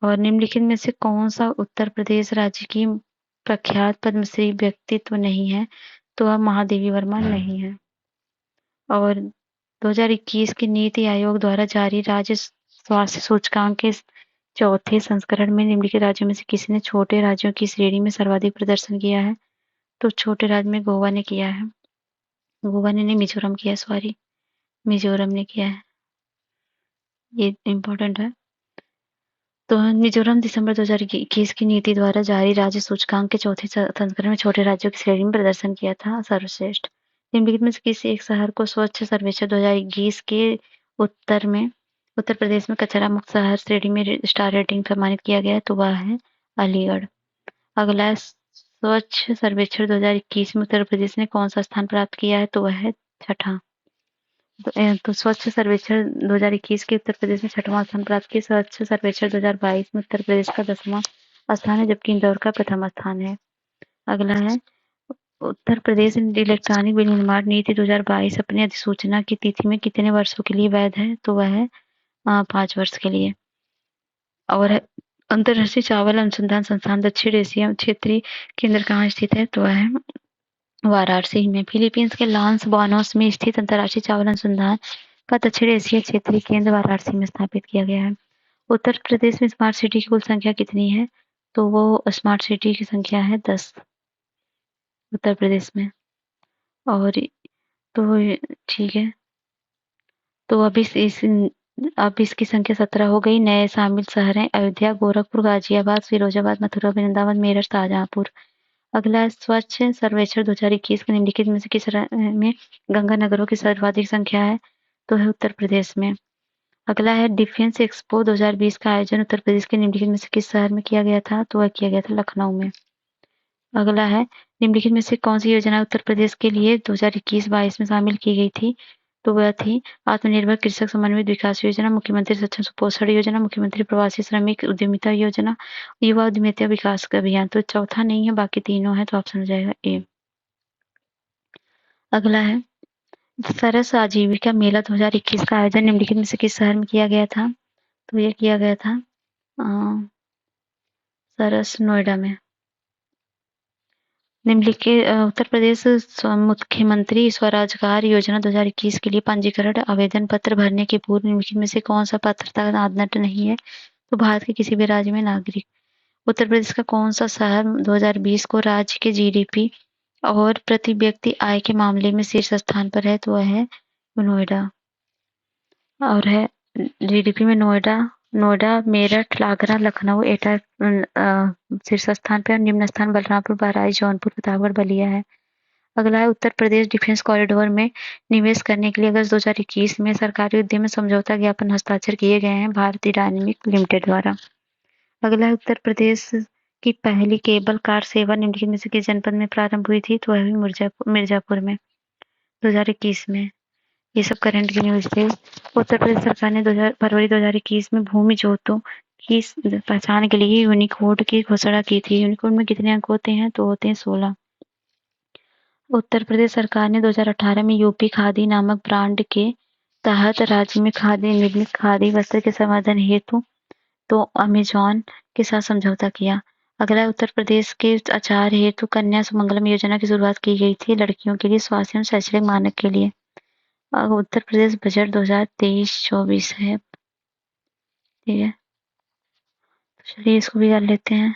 और निम्नलिखित में से कौन सा उत्तर प्रदेश राज्य की प्रख्यात पद्मश्री व्यक्तित्व नहीं है? तो वह महादेवी वर्मा नहीं है। और 2021 की नीति आयोग द्वारा जारी राज्य स्वास्थ्य सूचकांक के चौथे संस्करण में निम्नलिखित राज्यों में से किसी ने छोटे राज्यों की श्रेणी में सर्वाधिक प्रदर्शन किया है? तो छोटे राज्य में गोवा ने किया है। गोवा ने नहीं, मिजोरम किया, सॉरी, मिजोरम ने किया है। ये इम्पोर्टेंट है। तो मिजोरम दिसंबर 2021 की नीति द्वारा जारी राज्य सूचकांक के चौथे संस्करण में छोटे राज्यों की श्रेणी में प्रदर्शन किया था सर्वश्रेष्ठ। निम्नलिखित में से किसी एक शहर को स्वच्छ सर्वेक्षण 2021 के उत्तर प्रदेश में कचरा मुक्त शहर श्रेणी में स्टार रेटिंग सम्मानित किया गया? तो वह है अलीगढ़। अगला स्वच्छ सर्वेक्षण 2021 में उत्तर प्रदेश ने कौन सा स्थान प्राप्त किया है? तो वह है छठा। तो स्वच्छ सर्वेक्षण 2021 के उत्तर प्रदेश में छठवां स्थान प्राप्त किया। स्वच्छ सर्वेक्षण 2022 में उत्तर प्रदेश का 10वां स्थान है, जबकि इंदौर का प्रथम स्थान है। अगला है उत्तर प्रदेश इलेक्ट्रॉनिक विनिर्माण नीति 2022 अपनी अधिसूचना की तिथि में कितने वर्षों के लिए वैध है? तो वह है 5 वर्ष के लिए। और अंतर्राष्ट्रीय चावल अनुसंधान संस्थान दक्षिण एशिया क्षेत्रीय केंद्र कहाँ स्थित है? तो वह है वाराणसी में। फिलीपींस के लॉस बानोस में स्थित अंतर्राष्ट्रीय चावल अनुसंधान का दक्षिण एशिया क्षेत्रीय केंद्र वाराणसी में स्थापित किया गया है। उत्तर प्रदेश में स्मार्ट सिटी की कुल संख्या कितनी है? तो वो स्मार्ट सिटी की संख्या है 10 उत्तर प्रदेश में। और तो ठीक है, तो अब इसकी संख्या 17 हो गई। नए शामिल शहर हैं अयोध्या, गोरखपुर, गाजियाबाद, फिरोजाबाद, मथुरा, वृंदावन, मेरठ, शाहजहांपुर। अगला है स्वच्छ सर्वेक्षण 2021 के निम्नलिखित में से किस में गंगा नगरों की सर्वाधिक संख्या है? तो है उत्तर प्रदेश में। अगला है डिफेंस एक्सपो 2020 का आयोजन उत्तर प्रदेश के निम्नलिखित में से किस शहर में किया गया था? तो वह किया गया था लखनऊ में। अगला है निम्नलिखित में से कौन सी योजना उत्तर प्रदेश के लिए 2021-22 में शामिल की गई थी? तो वह थी आत्मनिर्भर कृषक समन्वित विकास योजना, मुख्यमंत्री सक्षम सुपोषण योजना, मुख्यमंत्री प्रवासी श्रमिक उद्यमिता योजना, युवा उद्यमिता विकास अभियान। तो चौथा नहीं है, बाकी तीनों है, तो ऑप्शन हो जाएगा ए। अगला है सरस आजीविका मेला 2021 का आयोजन निम्नलिखित में से किस शहर में किया गया था? तो ये किया गया था सरस नोएडा में। निम्नलिखित उत्तर प्रदेश मुख्यमंत्री स्वरोजगार योजना 2021 के लिए पंजीकरण आवेदन पत्र भरने के पूर्व निम्नलिखित में से कौन सा पात्रता मानदंड नहीं है? तो भारत के किसी भी राज्य में नागरिक। उत्तर प्रदेश का कौन सा शहर 2020 को राज्य के जीडीपी और प्रति व्यक्ति आय के मामले में शीर्ष स्थान पर है? तो वह है नोएडा। और है जीडीपी में नोएडा, मेरठ, आगरा, लखनऊ, एटा शीर्ष स्थान पर। निम्न स्थान बलरामपुर, बहराइच, जौनपुर, प्रतापगढ़, बलिया है। अगला है उत्तर प्रदेश डिफेंस कॉरिडोर में निवेश करने के लिए अगस्त 2021 में सरकारी उद्यम में समझौता ज्ञापन हस्ताक्षर किए गए हैं भारतीय डायनेमिक लिमिटेड द्वारा। अगला है उत्तर प्रदेश की पहली केबल कार सेवा निम्नलिखित में से किस जनपद में प्रारंभ हुई थी? तो वह भी मिर्जापुर में 2021 में। ये सब करंट की न्यूज थे। उत्तर प्रदेश सरकार ने फरवरी 2021 में भूमि जोतों की पहचान के लिए यूनिकोड की घोषणा की थी। यूनिकोड में कितने अंक होते हैं? तो होते हैं 16। उत्तर प्रदेश सरकार ने 2018 में यूपी खादी नामक ब्रांड के तहत राज्य में खादी निर्मित खादी वस्त्र के संवर्धन हेतु तो अमेजॉन के साथ समझौता किया। अगला उत्तर प्रदेश के आचार्य हेतु कन्या सुमंगलम योजना की शुरुआत की गई थी लड़कियों के लिए स्वास्थ्य एवं शैक्षणिक मानक के लिए। उत्तर प्रदेश बजट 2023-24 है। ठीक है, चलिए इसको भी कर लेते हैं।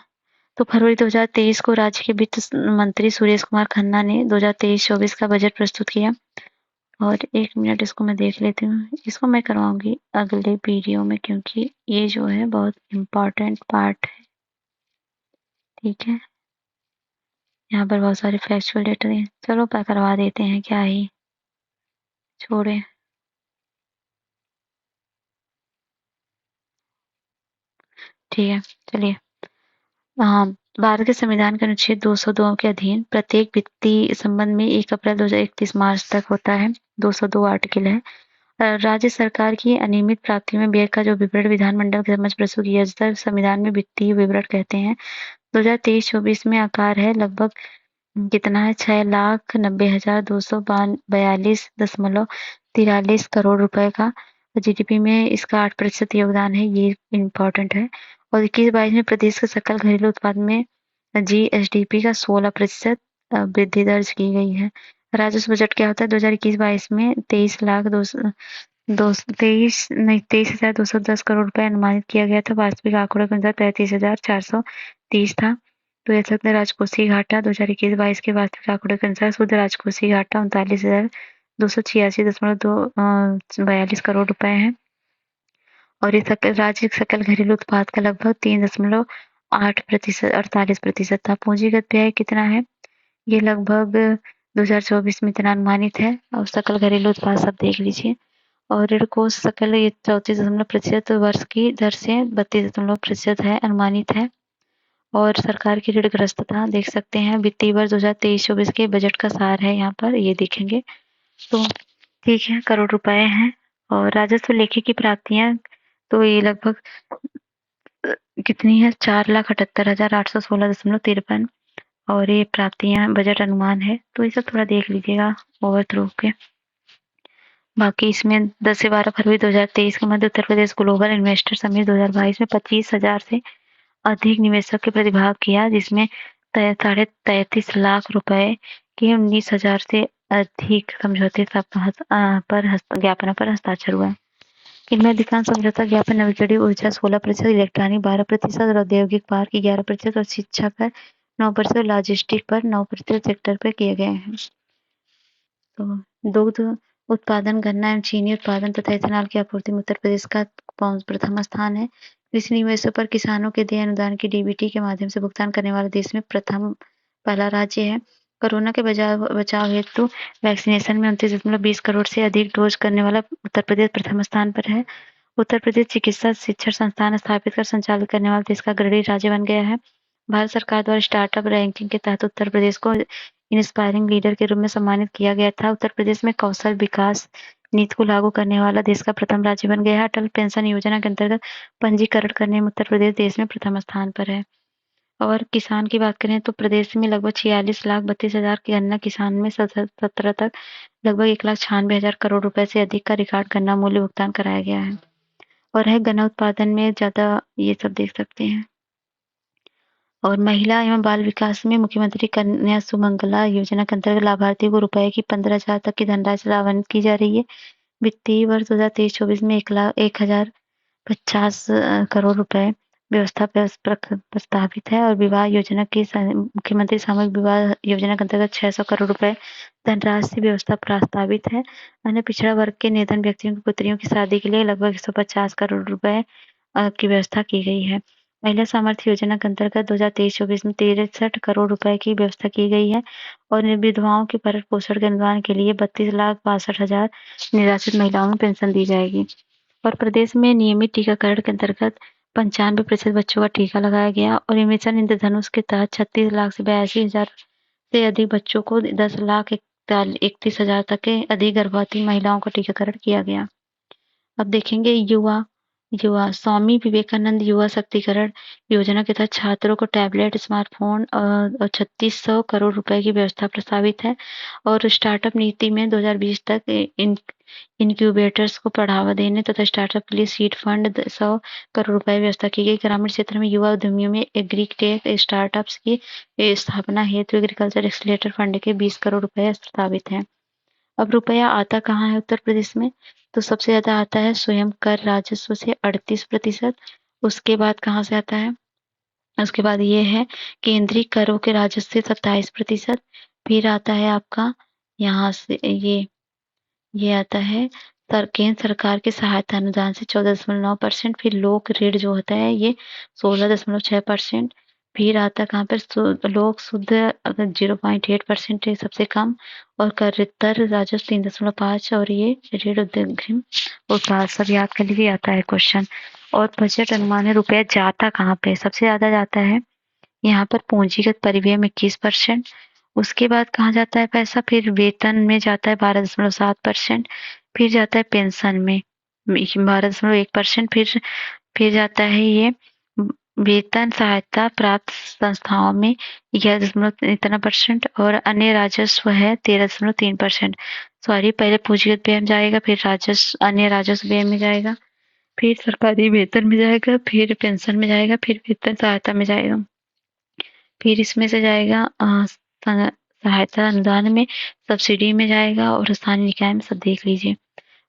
तो फरवरी 2023 को राज्य के वित्त मंत्री सुरेश कुमार खन्ना ने 2023-24 का बजट प्रस्तुत किया। और 1 मिनट इसको मैं देख लेती हूँ। इसको मैं करवाऊंगी अगले वीडियो में, क्योंकि ये जो है बहुत इम्पोर्टेंट पार्ट है। ठीक है, यहाँ पर बहुत सारे फैक्चुअल डेटा हैं। चलो करवा देते हैं, क्या ही छोड़े। ठीक है, चलिए भारत के संविधान के अनुच्छेद 202 के अधीन प्रत्येक वित्तीय संबंध में 1 अप्रैल 2031 मार्च तक होता है। 202 आर्टिकल है। राज्य सरकार की अनियमित प्राप्तियों में व्यय का जो विवरण विधानमंडल के समक्ष प्रस्तुत किया जाता है, संविधान में वित्तीय विवरण कहते हैं। 2023-24 में आकार है लगभग कितना है 6,90,242.43 करोड़ रुपए का। जीडीपी में इसका 8% योगदान है, ये इम्पोर्टेंट है। और 21-22 में प्रदेश के सकल घरेलू उत्पाद में जीएसडीपी का 16% वृद्धि दर्ज की गई है। राजस्व बजट क्या होता है 2021-22 में 23,210 करोड़ रुपए अनुमानित किया गया था। वास्तविक आंकड़ों के अनुसार 35,430 था। तो यह सकते राजकोषीय घाटा 2021-22 के वास्तविक आंकड़ों के अनुसार शुद्ध राजकोषीय घाटा 39,286.42 करोड़ रुपए है। और ये राज्य सकल घरेलू उत्पाद का लगभग 3.8% 48% था। पूंजीगत व्यय कितना है, ये लगभग 2024 में इतना अनुमानित है। और सकल घरेलू उत्पाद सब देख लीजिए। और ऋण कोष सकल ये 34% वर्ष की दर से 32% है, अनुमानित है। और सरकार की ऋणग्रस्तता देख सकते हैं। वित्तीय वर्ष 2023-24 के बजट का सार है, यहाँ पर ये देखेंगे तो ठीक है, करोड़ रुपए हैं। और राजस्व लेखे की प्राप्तियां तो ये लगभग कितनी है 4,78,816.53 और ये प्राप्तियां बजट अनुमान है। तो ये सब थोड़ा देख लीजिएगा ओवरथ्रो के। बाकी इसमें 10 से 12 फरवरी 2023 के मध्य Uttar Pradesh global investor summit 2022 में 25,000 से अधिक निवेशक के प्रतिभाग किया, जिसमें 33 लाख रुपए के 19,000 से अधिक समझौते ज्ञापनों पर हस्ताक्षर हुआ। इनमें अधिकांश समझौता ज्ञापन नवीकरणीय ऊर्जा 16%, इलेक्ट्रॉनिक 12% और औद्योगिक पार्क 11% और शिक्षा पर 9% और लॉजिस्टिक पर 9% सेक्टर पर किए गए हैं। तो दुग्ध उत्पादन, गन्ना एवं चीनी उत्पादन तथा इथेनॉल की आपूर्ति में उत्तर प्रदेश का प्रथम स्थान है। कृषि निवेशों पर किसानों के देय अनुदान की डीबीटी के माध्यम से भुगतान करने वाला देश में पहला राज्य है। कोरोना के बचाव हेतु वैक्सीनेशन में 29.20 करोड़ से अधिक डोज करने वाला उत्तर प्रदेश प्रथम स्थान पर है। उत्तर प्रदेश चिकित्सा शिक्षण संस्थान स्थापित कर संचालित करने वाला देश का अग्रणी राज्य बन गया है। भारत सरकार द्वारा स्टार्टअप रैंकिंग के तहत उत्तर प्रदेश को इंस्पायरिंग लीडर के रूप में सम्मानित किया गया था। उत्तर प्रदेश में कौशल विकास नीति को लागू करने वाला देश का प्रथम राज्य बन गया है। अटल पेंशन योजना के अंतर्गत पंजीकरण करने में उत्तर प्रदेश देश में प्रथम स्थान पर है। और किसान की बात करें तो प्रदेश में लगभग 46,32,000 के गन्ना किसान में 17 तक लगभग 1,96,000 करोड़ रुपए से अधिक का रिकॉर्ड गन्ना मूल्य भुगतान कराया गया है। और है गन्ना उत्पादन में ज्यादा, ये सब देख सकते हैं। और महिला एवं बाल विकास में मुख्यमंत्री कन्या सुमंगला योजना के अंतर्गत लाभार्थियों को रुपए की 15,000 तक की धनराशि आवंटित की जा रही है। वित्तीय वर्ष 2023-24 में 1,50 करोड़ रुपए व्यवस्था प्रस्तावित है। और विवाह योजना की मुख्यमंत्री सामूहिक विवाह योजना के अंतर्गत 600 करोड़ रुपए धनराशि व्यवस्था प्रस्तावित है। अन्य पिछड़ा वर्ग के निर्धन व्यक्तियों की पुत्रियों की शादी के लिए लगभग 150 करोड़ रुपए की व्यवस्था की गई है। महिला सामर्थ्य योजना के अंतर्गत 2023-24 में 63 करोड़ रुपए की व्यवस्था की गई है। और विधवाओं के भरण पोषण के अनुदान के लिए 32,62,000 निराश्रित महिलाओं में पेंशन दी जाएगी। और प्रदेश में नियमित टीकाकरण के अंतर्गत 95% बच्चों का टीका लगाया गया। और मिशन इंद्रधनुष के तहत 36 लाख से 82,000 से अधिक बच्चों को 10,31,000 तक के अधिक गर्भवती महिलाओं का टीकाकरण किया गया। अब देखेंगे युवा स्वामी विवेकानंद युवा शक्तिकरण योजना के तहत छात्रों को टैबलेट, स्मार्टफोन और 3600 करोड़ रुपए की व्यवस्था प्रस्तावित है। और स्टार्टअप नीति में 2020 तक इनक्यूबेटर्स को बढ़ावा देने तथा स्टार्टअप के लिए सीड फंड 100 करोड़ रुपए व्यवस्था की गई। ग्रामीण क्षेत्र में युवा उद्यमियों में एग्रीटेक स्टार्टअप्स की स्थापना हेतु एग्रीकल्चर एक्सीलरेटर फंड के 20 करोड़ रुपए प्रस्तावित है। अब रुपया आता कहाँ है उत्तर प्रदेश में, तो सबसे ज्यादा आता है स्वयं कर राजस्व से 38%। उसके बाद कहाँ से आता है, उसके बाद ये है केंद्रीय करों के राजस्व से 27%। फिर आता है आपका यहाँ से ये आता है केंद्र सरकार के सहायता अनुदान से 14.9%। फिर लोक ऋण जो होता है ये 16.6%। फिर आता कहाँ पर लोक शुद्ध अगर 0.8% है सबसे कम। और कर राजस्व 3.5 और ये ऋण उद्यम उत्पाद सब याद कर लीजिए, आता है क्वेश्चन। और बजट अनुमान है रुपया जाता कहाँ पे, सबसे ज्यादा जाता है यहाँ पर पूंजीगत परिव्यय में 21%। उसके बाद कहाँ जाता है पैसा? फिर वेतन में जाता है 12.7%। फिर जाता है पेंशन में 12.1%। फिर जाता है ये वेतन सहायता प्राप्त संस्थाओं में 11 इतना परसेंट, और अन्य राजस्व है 13.3%। सॉरी, पहले पूंजीगत व्यय में जाएगा, फिर राजस्व, अन्य राजस्व व्यय में जाएगा, फिर सरकारी वेतन में जाएगा, फिर पेंशन में जाएगा, फिर वेतन सहायता में जाएगा, फिर इसमें से जाएगा सहायता अनुदान में, सब्सिडी में जाएगा, और स्थानीय निकाय में। सब देख लीजिए।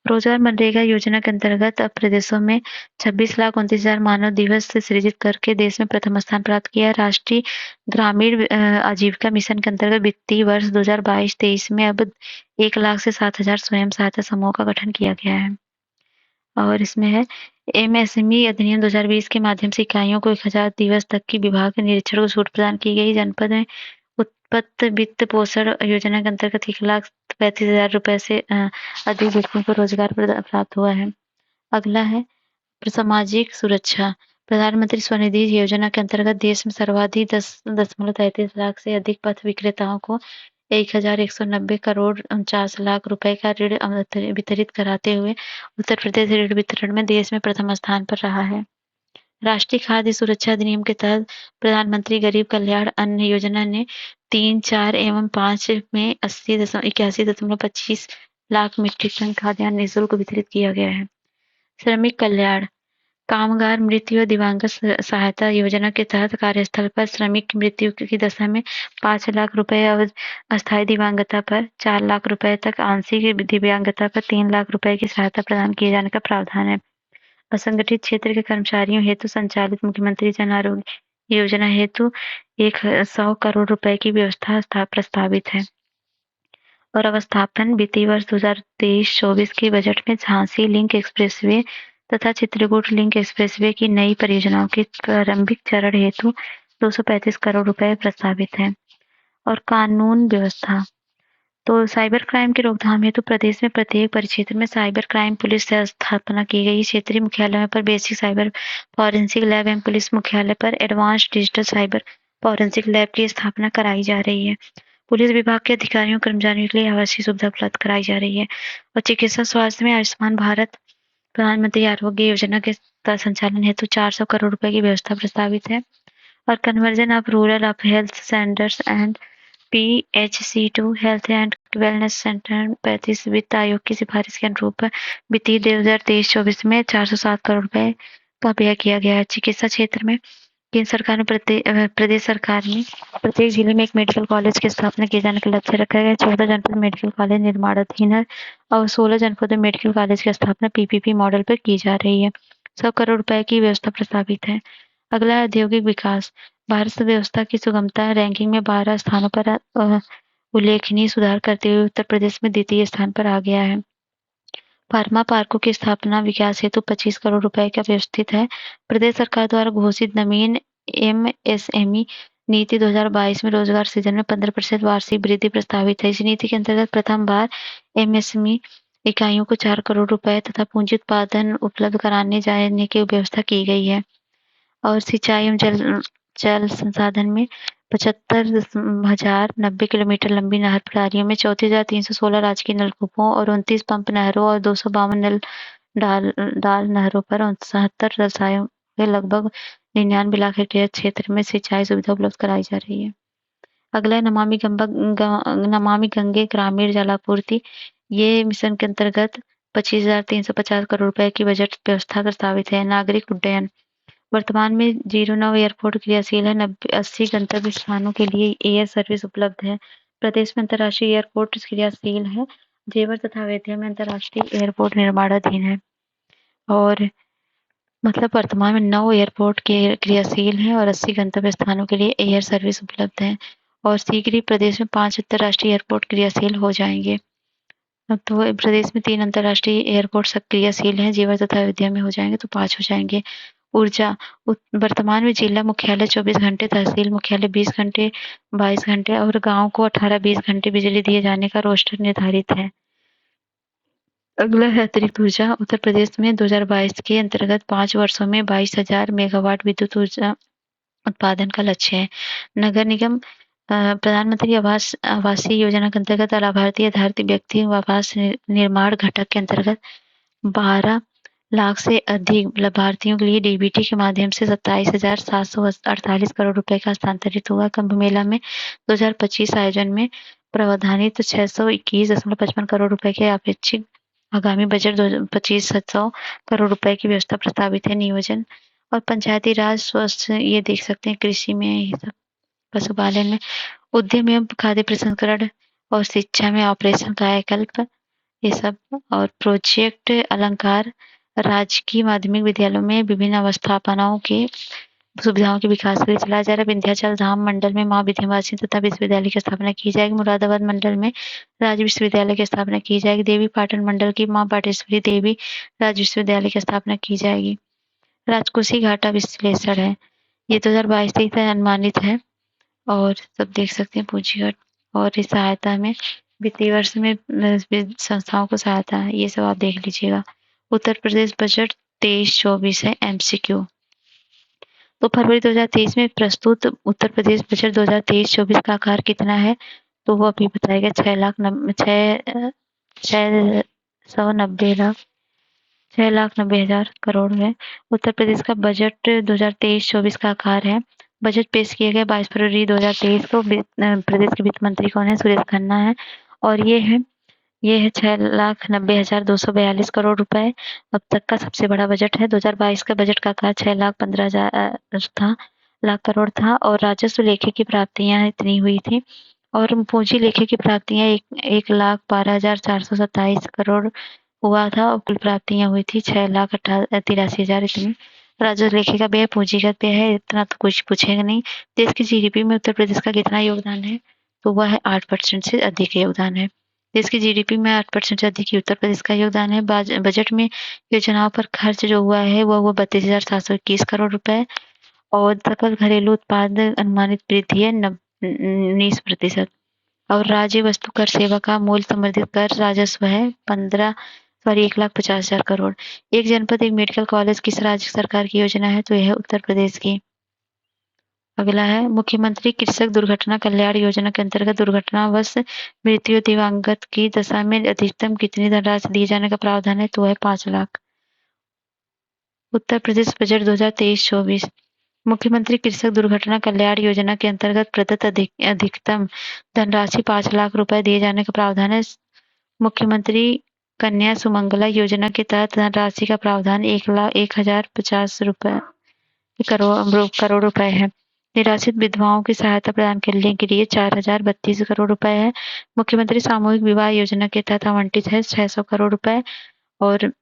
रोजगार मनरेगा योजना के अंतर्गत अब प्रदेशों में 26,29,000 मानव दिवस से सृजित करके देश में प्रथम स्थान प्राप्त किया। राष्ट्रीय ग्रामीण आजीविका मिशन के अंतर्गत वित्तीय वर्ष 2022-23 में अब 1 लाख से 7,000 स्वयं सहायता समूह का गठन किया गया है। और इसमें है एमएसएमई अधिनियम 2020 के माध्यम से इकाइयों को 1,000 दिवस तक की विभाग के निरीक्षण को छूट प्रदान की गई। जनपद में उत्पत्त वित्त पोषण योजना के अंतर्गत 1,35,000 रुपए से अधिक व्यक्तियों को रोजगार प्राप्त हुआ है। अगला है सामाजिक सुरक्षा। प्रधानमंत्री स्वनिधि योजना के अंतर्गत देश में सर्वाधिक 10.33 लाख से अधिक पथ विक्रेताओं को 1,190 करोड़ 49 लाख रुपए का ऋण वितरित कराते हुए उत्तर प्रदेश ऋण वितरण में देश में प्रथम स्थान पर रहा है। राष्ट्रीय खाद्य सुरक्षा अधिनियम के तहत प्रधानमंत्री गरीब कल्याण अन्न योजना ने 3, 4 एवं 5 में 81.25 लाख मीट्रिक टन खाद्यान्न निःशुल्क वितरित किया गया है। श्रमिक कल्याण। कामगार मृत्यु और दिव्यांग सहायता योजना के तहत कार्यस्थल पर श्रमिक की मृत्यु की दशा में 5 लाख रुपए और अस्थायी दिव्यांगता पर 4 लाख रुपए तक, आंशिक दिव्यांगता पर 3 लाख रुपए की सहायता प्रदान किए जाने का प्रावधान है। असंगठित क्षेत्र के कर्मचारियों हेतु संचालित मुख्यमंत्री जन आरोग्य योजना हेतु 100 करोड़ रुपए की व्यवस्था प्रस्तावित है। और अवस्थापन वित्तीय वर्ष 2023-24 के बजट में झांसी लिंक एक्सप्रेसवे तथा चित्रकूट लिंक एक्सप्रेसवे की नई परियोजनाओं के प्रारंभिक चरण हेतु 235 करोड़ रुपए प्रस्तावित है। और कानून व्यवस्था। तो साइबर क्राइम की रोकथाम हेतु प्रदेश में प्रत्येक परिक्षेत्र में साइबर क्राइम पुलिस से स्थापना की गई। क्षेत्रीय मुख्यालयों पर बेसिक साइबर फॉरेंसिक लैब एवं पुलिस मुख्यालय पर advance digital cyber forensic lab की स्थापना कराई जा रही है। पुलिस विभाग के अधिकारियों कर्मचारियों के लिए आवश्यक सुविधा उपलब्ध कराई जा रही है। और चिकित्सा स्वास्थ्य में आयुष्मान भारत प्रधानमंत्री आरोग्य योजना के संचालन हेतु 400 करोड़ रुपए की व्यवस्था प्रस्तावित है। और conversion of rural of health centres and PHC2 health and wellness centre 35 वित्त आयोग की सिफारिश के अनुरूप वित्तीय 2023-24 में 407 करोड़ रुपए का व्यय किया गया है। चिकित्सा क्षेत्र में केंद्र सरकार ने प्रदेश सरकार ने प्रत्येक जिले में एक मेडिकल कॉलेज की स्थापना किए जाने का लक्ष्य रखा गया। 14 जनपद मेडिकल कॉलेज निर्माणाधीन है और 16 जनपदों में मेडिकल कॉलेज की स्थापना PPP मॉडल पर की जा रही है। 100 करोड़ रुपए की व्यवस्था प्रस्तावित है। अगला है औद्योगिक विकास। भारत व्यवस्था की सुगमता रैंकिंग में 12 स्थानों पर उल्लेखनीय सुधार करते हुए उत्तर प्रदेश में द्वितीय स्थान पर आ गया है। फार्मा पार्कों की स्थापना विकास हेतु 25 करोड़ रुपए का व्यवस्थित है। प्रदेश सरकार द्वारा घोषित नवीन MSME नीति 2022 में रोजगार सृजन में 15% वार्षिक वृद्धि प्रस्तावित है। इस नीति के अंतर्गत प्रथम बार MSME इकाइयों को 4 करोड़ रुपए तथा पूंजी उत्पादन उपलब्ध कराने जाने की व्यवस्था की गई है। और सिंचाई एवं जल संसाधन में 75,090 किलोमीटर लंबी नहर प्रणालियों में 34,316 राजकीय नलकूपों और 29 पंप नहरों और 252 डाल नहरों पर 69 व्यवसायों में लगभग 99 लाख हेक्टेयर क्षेत्र में सिंचाई सुविधा उपलब्ध कराई जा रही है। अगला है नमामि गंगे ग्रामीण जलापूर्ति। ये मिशन के अंतर्गत 25,350 करोड़ रुपए की बजट व्यवस्था प्रस्तावित है। नागरिक उड्डयन। वर्तमान में 09 एयरपोर्ट क्रियाशील है। 80 गंतव्य स्थानों के लिए एयर सर्विस उपलब्ध है। प्रदेश में अंतर्राष्ट्रीय एयरपोर्ट क्रियाशील है। जेवर तथा अयोध्या में अंतर्राष्ट्रीय एयरपोर्ट निर्माणाधीन है। और मतलब वर्तमान में 9 एयरपोर्ट के क्रियाशील हैं और 80 गंतव्य स्थानों के लिए एयर सर्विस उपलब्ध है। और शीघ्र ही प्रदेश में 5 अंतर्राष्ट्रीय एयरपोर्ट क्रियाशील हो जाएंगे। तो प्रदेश में 3 अंतर्राष्ट्रीय एयरपोर्ट क्रियाशील हैं, जेवर तथा अयोध्या में हो जाएंगे तो 5 हो जाएंगे। ऊर्जा। वर्तमान में जिला मुख्यालय 24 घंटे, तहसील मुख्यालय 20 घंटे, 22 घंटे और गांव को 18-20 घंटे बिजली दिए जाने का रोस्टर निर्धारित है। अगला है अतिरिक्त ऊर्जा। उत्तर प्रदेश में 2022 के अंतर्गत 5 वर्षों में 22,000 मेगावाट विद्युत ऊर्जा उत्पादन का लक्ष्य है। नगर निगम प्रधानमंत्री आवासीय योजना के अंतर्गत लाभार्थी आधारित व्यक्ति आवास निर्माण घटक के अंतर्गत 12 लाख से अधिक लाभार्थियों के लिए डीबीटी के माध्यम से 27,748 करोड़ रुपए का हस्तांतरित हुआ। कुंभ मेला में 2025 आयोजन में प्रावधानित 621.55 करोड़ रुपए के अपेक्षित आगामी बजट 2500 करोड़ रुपए की व्यवस्था प्रस्तावित है। नियोजन और पंचायती राज, स्वास्थ्य, ये देख सकते हैं, कृषि में ये सब, पशुपालन में, उद्यम एवं खाद्य प्रसंस्करण और शिक्षा में ऑपरेशन कायाकल्प, ये सब, और प्रोजेक्ट अलंकार राजकीय माध्यमिक विद्यालयों में विभिन्न अवस्थापनाओं के सुविधाओं के विकास के लिए चलाया जा रहा है। विंध्याचल धाम मंडल में माँ विंध्यवासिनी तथा विश्वविद्यालय की स्थापना की जाएगी। मुरादाबाद मंडल में राज्य विश्वविद्यालय की स्थापना की जाएगी। देवी पाटन मंडल की माँ पाटेश्वरी देवी राज्य विश्वविद्यालय की स्थापना की जाएगी। राजकोषीय घाटा विश्लेषण है, ये 2022-23 तक अनुमानित है और सब देख सकते हैं। पूंजीगत और इस सहायता में वित्तीय वर्ष में संस्थाओं को सहायता है, ये सब आप देख लीजिएगा। उत्तर प्रदेश बजट 23-24 है, MCQ। तो फरवरी 2023 में प्रस्तुत उत्तर प्रदेश बजट 2023-24 का आकार कितना है, तो वो अभी बताएगा 6,90,000 करोड़ है। उत्तर प्रदेश का बजट 2023-24 का आकार है। बजट पेश किया गया 22 फरवरी 2023 को। प्रदेश के वित्त मंत्री कौन है? सुरेश खन्ना है। और ये है 6,90,242 करोड़ रुपए अब तक का सबसे बड़ा बजट है। 2022 का बजट का आकार 6,15,000 लाख करोड़ था और राजस्व लेखे की प्राप्तियां इतनी हुई थी और पूंजी लेखे की प्राप्तियां 1,12,427 करोड़ हुआ था और कुल प्राप्तियां हुई थी 6,83,000 इतनी। राजस्व लेखे का व्यय पूंजीगत व्यय है, इतना तो कुछ पूछेगा नहीं। देश की जीडीपी में उत्तर प्रदेश का कितना योगदान है, तो वह है 8% से अधिक योगदान है। देश की जीडीपी में 8% से अधिक उत्तर प्रदेश का योगदान है। बजट में योजनाओं पर खर्च जो हुआ है वो 32,721 करोड़ रुपए और सकल घरेलू उत्पाद अनुमानित वृद्धि है 19%। और राज्य वस्तु कर सेवा का मूल्य संवर्धित कर राजस्व है 1,50,000 करोड़। एक जनपद एक मेडिकल कॉलेज किस राज्य सरकार की योजना है, तो यह है उत्तर प्रदेश की। अगला है मुख्यमंत्री कृषक दुर्घटना कल्याण योजना के अंतर्गत दुर्घटनावश मृत्यु दिव्यांगत की दशा में अधिकतम कितनी धनराशि दिए जाने का प्रावधान है, तो है 5 लाख। उत्तर प्रदेश बजट 2023-24। मुख्यमंत्री कृषक दुर्घटना कल्याण योजना के अंतर्गत प्रदत्त अधिकतम धनराशि 5 लाख रुपए दिए जाने का प्रावधान है। मुख्यमंत्री कन्या सुमंगला योजना के तहत धनराशि का प्रावधान 1,50 करोड़ रुपए है। निराश्रित विधवाओं की सहायता प्रदान करने के लिए 4,032 करोड़ रुपए है। मुख्यमंत्री सामूहिक विवाह योजना के तहत आवंटित है 600 करोड़ रुपए और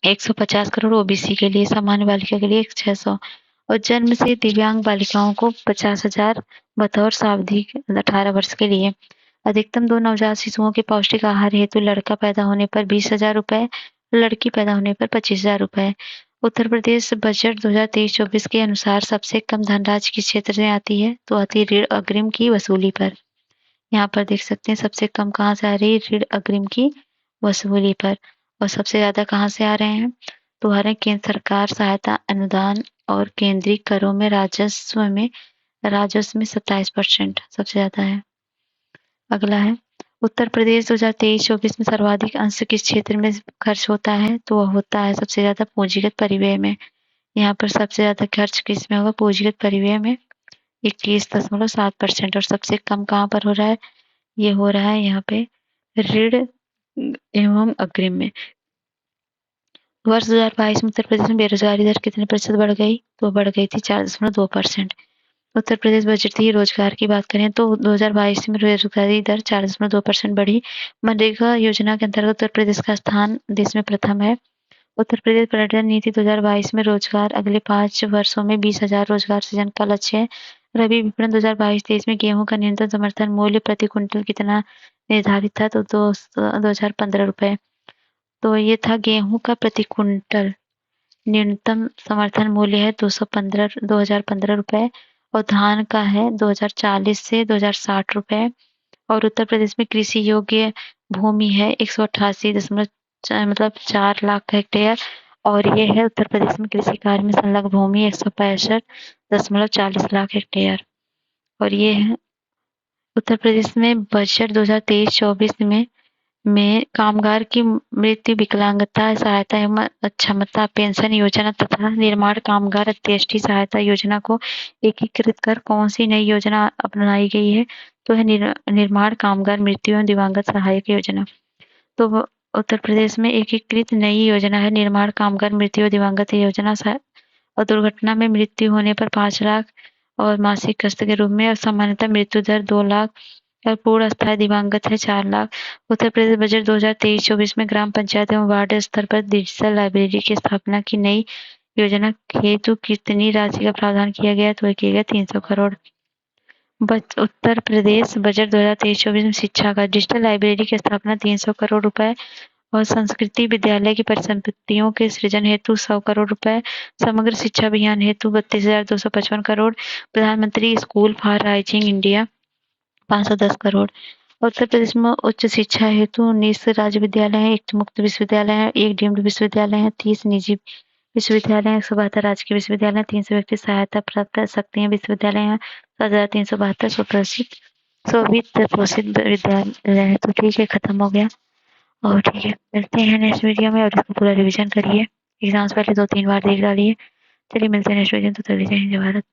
150 करोड़ ओबीसी के लिए, सामान्य बालिका के लिए 600 और जन्म से दिव्यांग बालिकाओं को 50,000 बतौर सावधि 18 वर्ष के लिए। अधिकतम 2 नवजात शिशुओं के पौष्टिक आहार हेतु लड़का पैदा होने पर 20,000 रुपए, लड़की पैदा होने पर 25,000 रुपए। उत्तर प्रदेश बजट 2023-24 के अनुसार सबसे कम धनराशि किस क्षेत्र में आती है, तो आती है ऋण अग्रिम की वसूली पर। यहाँ पर देख सकते हैं सबसे कम कहाँ से आ रही है, ऋण अग्रिम की वसूली पर। और सबसे ज्यादा कहाँ से आ रहे हैं, तो आ रहे हैं केंद्र सरकार सहायता अनुदान और केंद्रीय करों में राजस्व में 27% सबसे ज्यादा है। अगला है उत्तर प्रदेश 2023-24 में सर्वाधिक अंश किस क्षेत्र में खर्च होता है, तो वह होता है सबसे ज्यादा पूंजीगत परिव्यय में। यहाँ पर सबसे ज्यादा खर्च किस में होगा, पूंजीगत परिव्यय में 21.7% और सबसे कम कहाँ पर हो रहा है, ये हो रहा है यहाँ पे ऋण एवं अग्रिम में। वर्ष 2022 में उत्तर प्रदेश में बेरोजगारी दर कितने प्रतिशत बढ़ गई, तो बढ़ गई थी 4.2%। उत्तर प्रदेश बजट ही रोजगार की बात करें तो 2022 में बेरोजगारी दर 4.2% बढ़ी। मनरेगा योजना के अंतर्गत उत्तर प्रदेश का स्थान देश में प्रथम है। उत्तर प्रदेश पर्यटन नीति 2022 में रोजगार अगले 5 वर्षों में 20,000 रोजगार सृजन का लक्ष्य है। रबी विपणन 2022-23 में गेहूं का न्यूनतम समर्थन मूल्य प्रति क्विंटल कितना निर्धारित था, तो 2,015 रुपए। तो ये था गेहूं का प्रति क्विंटल न्यूनतम समर्थन मूल्य है 2,015 रुपए और धान का है 2,040 से 2,060 रुपए। और उत्तर प्रदेश में कृषि योग्य भूमि है 188 दशमलव 4 लाख हेक्टेयर और ये है उत्तर प्रदेश में कृषि कार्य में संलग्न भूमि 165.40 लाख हेक्टेयर। और ये है उत्तर प्रदेश में बजट 2023-24 में कामगार की मृत्यु, विकलांगता सहायता एवं अक्षमता पेंशन योजना तथा निर्माण कामगार अंत्येष्टि सहायता योजना को एकीकृत कर कौन सी नई योजना अपनाई गई है? तो है निर्माण कामगार मृत्यु एवं दिव्यांगत सहायक योजना। तो उत्तर प्रदेश में एकीकृत नई योजना है निर्माण कामगार मृत्यु दिव्यांगत योजना। और दुर्घटना में मृत्यु होने पर 5 लाख और मासिक किस्त के रूप में, और सामान्यतः मृत्यु दर 2 लाख और पूर्ण अस्थायी दिव्यांगत है 4 लाख। उत्तर प्रदेश बजट 2023-24 में ग्राम पंचायत एवं वार्ड स्तर पर डिजिटल लाइब्रेरी की स्थापना की नई योजना हेतु कितनी राशि का प्रावधान किया गया? तो किया गया 300 करोड़। उत्तर प्रदेश बजट 2023-24 में शिक्षा का डिजिटल लाइब्रेरी की स्थापना 300 करोड़ रुपए, और संस्कृति विद्यालय की परिसंपत्तियों के सृजन हेतु 100 करोड़ रुपए, समग्र शिक्षा अभियान हेतु 32,255 करोड़, प्रधानमंत्री school for rising India 510 crore. Uttar Pradesh में उच्च शिक्षा हेतु 19 राज्य विद्यालय हैं, 1 मुक्त विश्वविद्यालय है, 1 डीम्ड विश्वविद्यालय है, 30 निजी विश्वविद्यालय हैं, 172 राजकीय विश्वविद्यालय हैं, 300 व्यक्ति सहायता प्राप्त सकते हैं विश्वविद्यालय हैं, 7,372 स्ववित्त पोषित विद्यालय है। तो ठीक है, खत्म हो गया। और ठीक है, मिलते हैं नेक्स्ट वीडियो में, और इसको पूरा रिवीजन करिए, एग्जाम्स पहले 2-3 बार देख डालिए। चलिए मिलते हैं नेक्स्ट वीडियो में, तो तब तक जय हिंद, जय भारत।